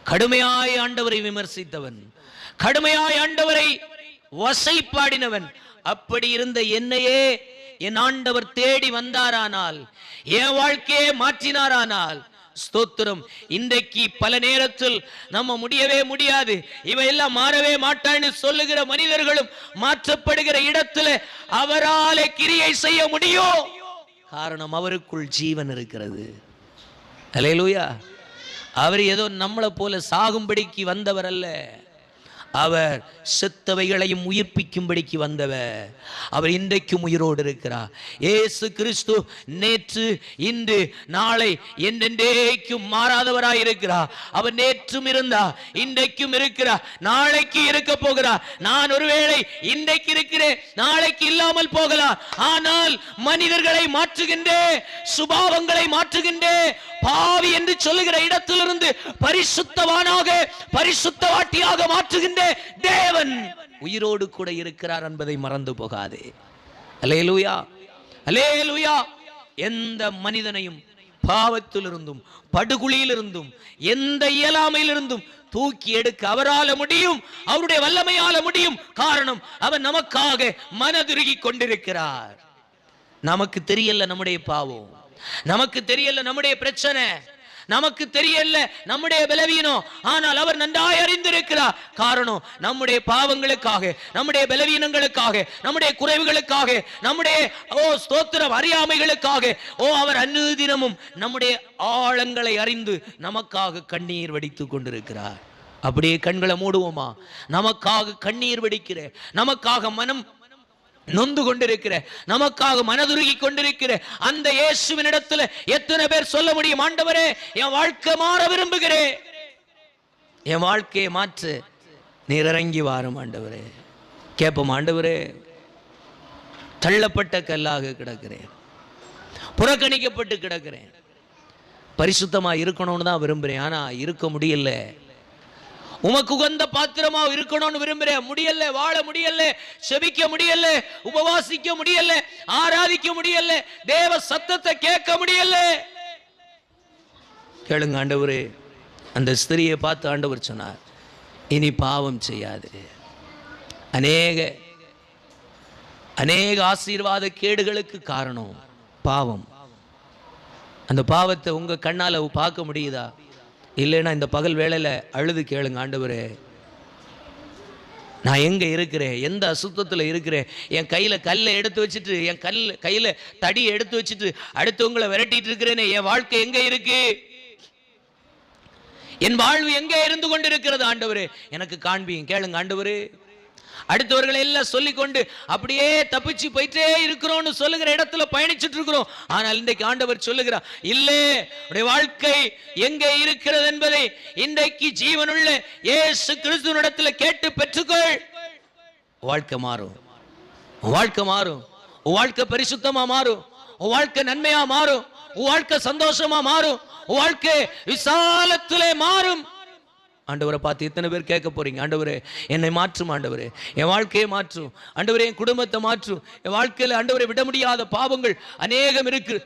A: கடுமையாய் ஆண்டவரை விமர்சித்தவன், கடுமையாய் ஆண்டவரை வசைப்பாடினவன். அப்படி இருந்த என்னையே என் ஆண்டவர் தேடி வந்தாரானால், என் வாழ்க்கையை மாற்றினாரானால், ஸ்தோத்திரம். இன்றைக்கு பல நேரத்தில் நம்ம முடியவே முடியாது, இவையெல்லாம் மாறவே மாட்டான்னு சொல்லுகிற மனிதர்களும் மாற்றப்படுகிற இடத்துல அவராலே கிரியை செய்ய முடியும். காரணம் அவருக்குள் ஜீவன் இருக்கிறது. அல்லேலூயா. அவர் ஏதோ நம்மளை போல சாகும்படிக்கு வந்தவர் அல்ல, அவர் செத்தவைகளையும் உயிர்ப்பிக்கும்படிக்கு வந்தவர். அவர் இன்றைக்கும் உயிரோடு இருக்கிறார். இயேசு கிறிஸ்து நேற்று இன்று நாளை என்றென்றைக்கும் மாறாதவராய் இருக்கிறார். அவர் நேற்றும் இருந்தார், இன்றைக்கும் இருக்கிறார், நாளைக்கு இருக்க போகிறார். நான் ஒருவேளை இன்றைக்கு இருக்கிறேன், நாளைக்கு இல்லாமல் போகலாம். ஆனால் மனிதர்களை மாற்றுகின்ற, சுபாவங்களை மாற்றுகின்ற, பாவி என்று சொல்லுகிற இடத்திலிருந்து பரிசுத்தவானாக, பரிசுத்தவாட்டியாக மாற்றுகின்ற தேவன் உயிரோடு கூட இருக்கிறார் என்பதை மறந்து போகாதே. அல்லேலூயா, அல்லேலூயா. எந்த மனிதனையும் பாவத்திலிருந்தும் படுகுழியிலிருந்தும் எந்த இயலாமையிலிருந்தும் தூக்கி எடுக்க அவரால முடியும், அவருடைய வல்லமையால முடியும். காரணம், அவர் நமக்காக மனதுருகி கொண்டிருக்கிறார். நமக்கு தெரியல நம்முடைய பாவம், நமக்கு தெரியல நம்முடைய பிரச்சனை, நமக்கு தெரியல நம்முடைய பலவீனம். ஆனால் அவர் நன்றாய் அறிந்திருக்கிறார். காரணம், நம்முடைய பாவங்களுக்காக, நம்முடைய பலவீனங்களுக்காக, நம்முடைய குறைவுகளுக்காக, நம்முடைய ஸ்தோத்திரம் அறியாமைகளுக்காக அவர் அனுதினமும் நம்முடைய ஆழங்களை அறிந்து நமக்காக கண்ணீர் வடித்துக் கொண்டிருக்கிறார். அப்படியே கண்களை மூடுவோமா? நமக்காக கண்ணீர் வடிக்கிற, நமக்காக மனம் நொந்து கொண்டிருக்கிற, நமக்காக மனதுருகி கொண்டிருக்கிற அந்த இயேசுவின் இடத்துல எத்தனை பேர் சொல்ல முடியும், ஆண்டவரே என் வாழ்க்கை மாற விரும்புகிறேன், என் வாழ்க்கையை மாற்று நீர் இறங்கி வாரும் ஆண்டவரே. கேட்போம், ஆண்டவரே தள்ளப்பட்ட கல்லாக கிடக்கிறேன், புறக்கணிக்கப்பட்டு கிடக்கிறேன், பரிசுத்தமா இருக்கணும்னு தான் விரும்புறேன், ஆனா இருக்க முடியல. உமக்கு உகந்த பாத்திரமா இருக்கணும்னு விரும்புறேன், முடியல, வாழ முடியல, செபிக்க முடியல, உபவாசிக்க முடியல, ஆராதிக்க முடியல, தேவ சத்தத்தை கேட்க முடியல. கேளுங்க ஆண்டவரே. அந்த ஸ்திரியை பார்த்து ஆண்டவர் சொன்னார், இனி பாவம் செய்யாது. அநேக ஆசீர்வாத கேடுகளுக்கு காரணம் பாவம். அந்த பாவத்தை உங்க கண்ணால பார்க்க முடியுதா? இல்லைன்னா இந்த பகல் வேளையில அழுது கேளுங்க, ஆண்டவரே நான் எங்க இருக்கிறேன், எந்த அசுத்தத்தில் இருக்கிறேன், என் கையில கல்லை எடுத்து வச்சுட்டு, என் கையில தடியை எடுத்து வச்சுட்டு அடுத்தவங்களை விரட்டிட்டு இருக்கிறேனே, என் வாழ்க்கை எங்க இருக்கு, என் வாழ்வு எங்கே இருந்து கொண்டிருக்கிறது ஆண்டவரே, எனக்கு காண்பியும். கேளுங்க ஆண்டவரே. அடுத்தவர்களை எல்லாம் சொல்லிக்கொண்டு அப்படியே தப்பிச்சு போயிட்டே இருக்கிறோம்னு சொல்லுகிற இடத்துல பயணிச்சுட்டு இருக்கிறோம். ஆனால் இன்றைக்கு ஆண்டவர் சொல்லுகிறார், இல்லை, உடைய வாழ்க்கை எங்கே இருக்கிறது என்பதை இன்றைக்கு ஜீவனுள்ள இயேசு கிறிஸ்துவினிடத்துல கேட்டு பெற்றுக்கொள். வாழ்க்கை மாறும், வாழ்க்கை மாறும், வாழ்க்கை பரிசுத்தமா மாறும், வாழ்க்கை நன்மையா மாறும், வாழ்க்கை சந்தோஷமா மாறும், வாழ்க்கை விசாலத்திலே மாறும். ஆண்டவரை பார்த்து எத்தனை பேர் கேட்க போறீங்க, ஆண்டவரே என்னை மாற்றும், ஆண்டவரே என் வாழ்க்கையை மாற்றும், ஆண்டவரே என் குடும்பத்தை மாற்றும், என் வாழ்க்கையில் ஆண்டவரை விட முடியாத பாவங்கள் அநேகம் இருக்கு,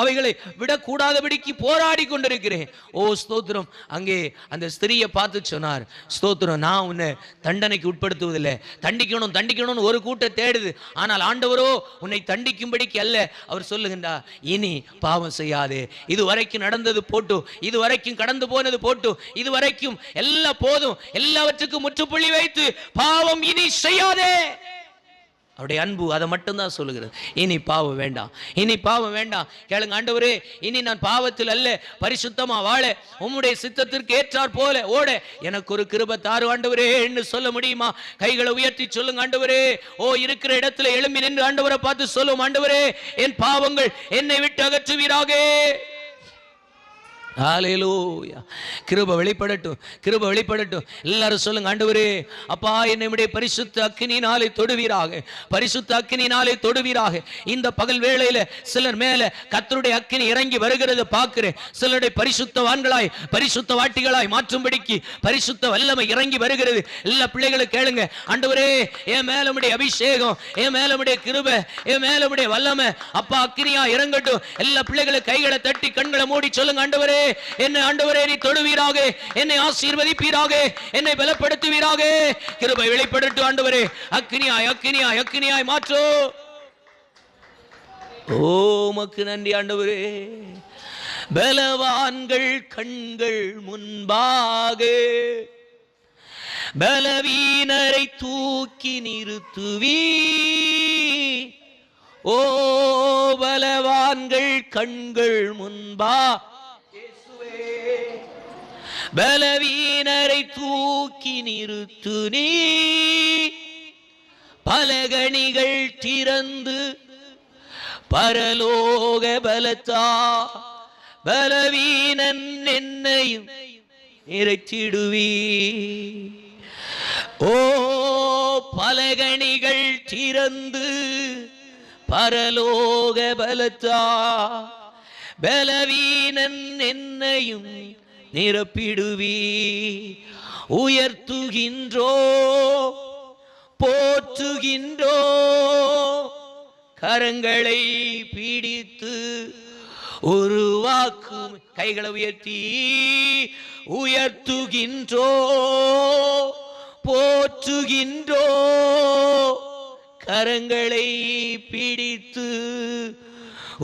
A: அவைகளை விடக்கூடாதபடிக்கு போராடி கொண்டிருக்கிறேன். ஓ ஸ்தோத்திரம். அங்கே அந்த ஸ்திரியை பார்த்து சொன்னார், ஸ்தோத்திரம், நான் உன்னை தண்டனைக்கு உட்படுத்துவதில்லை, தண்டிக்கணும் தண்டிக்கணும்னு ஒரு கூட்டம் தேடுது, ஆனால் ஆண்டவரோ உன்னை தண்டிக்கும்படிக்கு அல்ல. அவர் சொல்லுகின்றார், இனி பாவம் செய்யாதே, இது வரைக்கும் நடந்தது போட்டும், இது வரைக்கும் கடந்து போனது போட்டும், இது வரைக்கும் எல்லாம் போதும், எல்லாவற்றுக்கும் முற்றுப்புள்ளி வைத்து பாவம் இனி செய்யாதே. அவருடைய அன்பு அதை மட்டும்தான் சொல்லுகிறது. இனி பாவம் வேண்டாம், இனி பாவம் வேண்டாம். கேளுங்க ஆண்டவரே, இனி நான் பாவத்தில் அல்ல, பரிசுத்தமா வாழ, உம்முடைய சித்தத்திற்கு ஏற்றார் போல ஓட எனக்கு ஒரு கிருபை தாரு ஆண்டவரே என்று சொல்ல முடியுமா? கைகளை உயர்த்தி சொல்லுங்க ஆண்டவரே. ஓ இருக்கிற இடத்துல எழும்பி நின்று ஆண்டவரை பார்த்து சொல்லும், ஆண்டவரே என் பாவங்கள் என்னை விட்டு அகற்றுவீராக. ஹல்லேலூயா. கிருபை வெளிப்படட்டும், கிருபை வெளிப்படட்டும். எல்லாரும் சொல்லுங்க, ஆண்டவரே அப்பா என்னுடைய பரிசுத்த அக்கினியினாலே தொடுவீராக, பரிசுத்த அக்கினியினாலே தொடுவீராக. இந்த பகல் வேளையில சிலர் மேல கர்த்தருடைய அக்கினி இறங்கி வருகிறது பார்க்கிறேன். சிலருடைய பரிசுத்தவான்களாய் பரிசுத்த வாட்டிகளாய் மாற்றும்படிக்கு பரிசுத்த வல்லமை இறங்கி வருகிறது. எல்லா பிள்ளைகளும் கேளுங்க, ஆண்டவரே என் மேல உம்முடைய அபிஷேகம், என் மேல உம்முடைய கிருபை, என் மேல உம்முடைய வல்லமை அப்பா அக்கினியா இறங்கட்டும். எல்லா பிள்ளைகளும் கைகளை தட்டி கண்களை மூடி சொல்லுங்க, ஆண்டவரே என்னை ஆண்டவரே நீ தொடுவீராக, என்னை ஆசீர்வதிப்பீராக, என்னை பலப்படுத்துவீராக. கிருபை வெளிப்படட்டும் ஆண்டவரே. அக்கினியாய் அக்கினியாய் அக்கினியாய் மாற்றோ. ஓ உமக்கு நன்றி ஆண்டவரே. பலவான்கள் கண்கள் முன்பாக பலவீனரை தூக்கி நிறுத்துவீ. ஓ பலவான்கள் கண்கள் முன்பா பலவீனரை தூக்கி நிறுத்து நீ. பலகணிகள் திறந்து பரலோக பலத்தா பலவீனன் என்னையும் நிறைத்திடுவீ. ஓ பலகணிகள் திறந்து பரலோக பலத்தா பலவீனன் என்னையும் நிரப்பிடுவீ. உயர்த்துகின்றோ போற்றுகின்றோ கரங்களை பிடித்து உருவாக்கும். கைகளை உயர்த்தி உயர்த்துகின்றோ போற்றுகின்றோ கரங்களை பிடித்து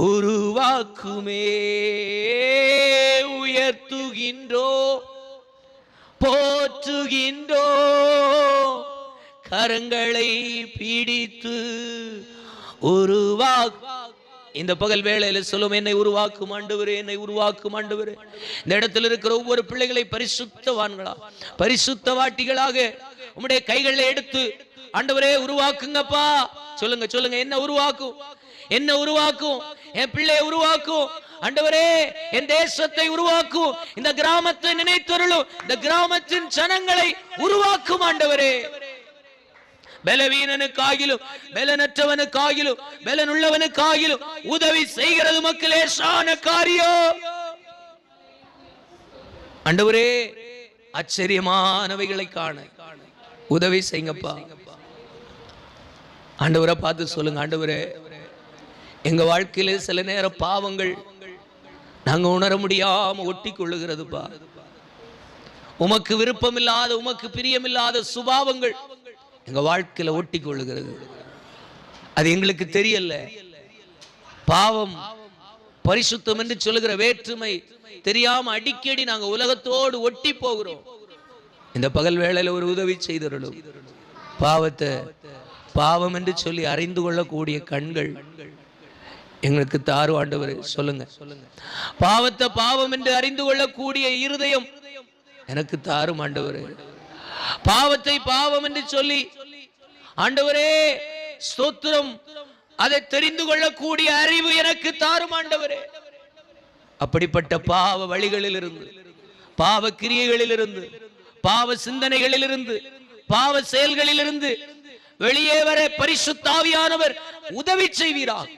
A: உருவாக்குமே. உயர்த்துகின்றோ போற்றுகின்றோ கரங்களை பிடித்து உருவாக்கு. இந்த பகல் வேளையில சொல்லும், என்னை உருவாக்கும் ஆண்டவரே, என்னை உருவாக்கும் ஆண்டவரே. இந்த இடத்துல இருக்கிற ஒவ்வொரு பிள்ளைகளை பரிசுத்தவான்களா, பரிசுத்தவாட்டிகளாக உம்முடைய கைகளில் எடுத்து ஆண்டவரே உருவாக்குங்கப்பா. சொல்லுங்க சொல்லுங்க, என்ன உருவாக்கும், என்ன உருவாக்கும், என் பிள்ளையை உருவாக்கும் ஆண்டவரே, என் தேசத்தை உருவாக்கும், இந்த கிராமத்தை நினைத்தருளும், இந்த கிராமத்தின் ஜனங்களை உருவாக்கும் ஆண்டவரே. பலவீனனுக்காகிலும் பலனற்றவனுக்காகிலும் பலனுள்ளவனுக்காகிலும் உதவி செய்கிறது மக்களே லேசான காரியம். ஆண்டவரே, ஆச்சரியமானவைகளை காண உதவி செய்யுங்கப்பா. ஆண்டவரை பார்த்து சொல்லுங்க, ஆண்டவரே, எங்க வாழ்க்கையில சில நேரம் பாவங்கள் நாங்க உணர முடியாம ஒட்டி கொள்ளுகிறதுப்பா. உமக்கு விருப்பமில்லாத, உமக்கு பிரியமில்லாத சுபாவங்கள் எங்க வாழ்க்கையில ஒட்டி கொள்ளுகிறது. அது எங்களுக்கு தெரியல. பாவம் பரிசுத்தம் என்று சொல்லுகிற வேற்றுமை தெரியாம அடிக்கடி நாங்க உலகத்தோடு ஒட்டி போகிறோம். இந்த பகல் வேளையில ஒரு உதவி செய்தருளும். பாவத்தை பாவம் என்று சொல்லி அறிந்து கொள்ளக்கூடிய கண்கள் எங்களுக்கு தாரு ஆண்டவரே. சொல்லுங்க, பாவத்தை பாவம் என்று அறிந்து கொள்ளக்கூடிய இருதயம் எனக்கு தாரும் ஆண்டவரே. பாவத்தை பாவம் என்று சொல்லி ஆண்டவரே ஸ்தோத்திரம், அதை தெரிந்து கொள்ளக்கூடிய அறிவு எனக்கு தாரும் ஆண்டவரே. அப்படிப்பட்ட பாவ வழிகளில் இருந்து, பாவ கிரியைகளில் இருந்து, பாவ சிந்தனைகளில் இருந்து, பாவ செயல்களில் இருந்து வெளியே வர பரிசுத்த ஆவியானவர் உதவி செய்வீராக.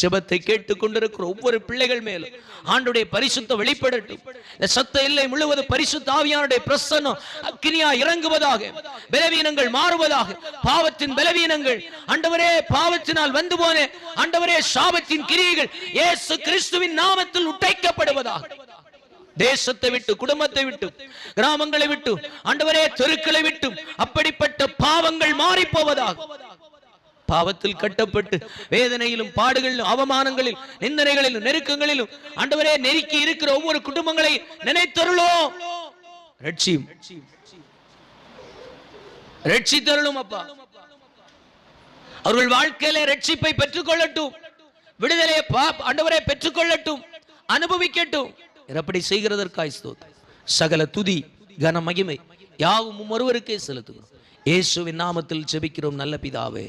A: ஜெபத்தை கேட்டுக் கொண்டிருக்கிற ஒவ்வொரு பிள்ளைகள் மேலும் ஆண்டவருடைய பரிசுத்த வெளிப்படட்டும். இந்த சத்த எல்லை முழுவதும் பரிசுத்த ஆவியானுடைய பிரசன்னம் அக்கினியா இறங்குவதாக, பலவீனங்கள் மாறுவதாக. பாவத்தின் பலவீனங்கள் ஆண்டவரே, பாவத்தினால் வந்து போன ஆண்டவரே சாபத்தின் கிரியைகள் இயேசு கிறிஸ்துவின் நாமத்தில் உடைக்கப்படுவதாக. தேசத்தை விட்டு, குடும்பத்தை விட்டு, கிராமங்களை விட்டு ஆண்டவரே, தெருக்களை விட்டு அப்படிப்பட்ட பாவங்கள் மாறி போவதாக. பாவத்தில் கட்டப்பட்டு வேதனையிலும் பாடுகளிலும் அவமானங்களில் நிந்தனைகளிலும் நெருக்கங்களிலும் ஆண்டவரே நெருக்கி இருக்கிற ஒவ்வொரு குடும்பங்களை நினைத்தருளும். ரட்சித்தருளும் அப்பா. அவர்கள் வாழ்க்கையில ரட்சிப்பை பெற்றுக் கொள்ளட்டும், விடுதலையை ஆண்டவரே பெற்றுக் கொள்ளட்டும், அனுபவிக்கட்டும். அப்படி செய்கிறதற்காய் ஸ்தோத்திரம். சகல துதி கன மகிமை யாவும் ஒருவருக்கே செலுத்துகிறோம். இயேசுவின் நாமத்தில் ஜெபிக்கிறோம் நல்ல பிதாவே.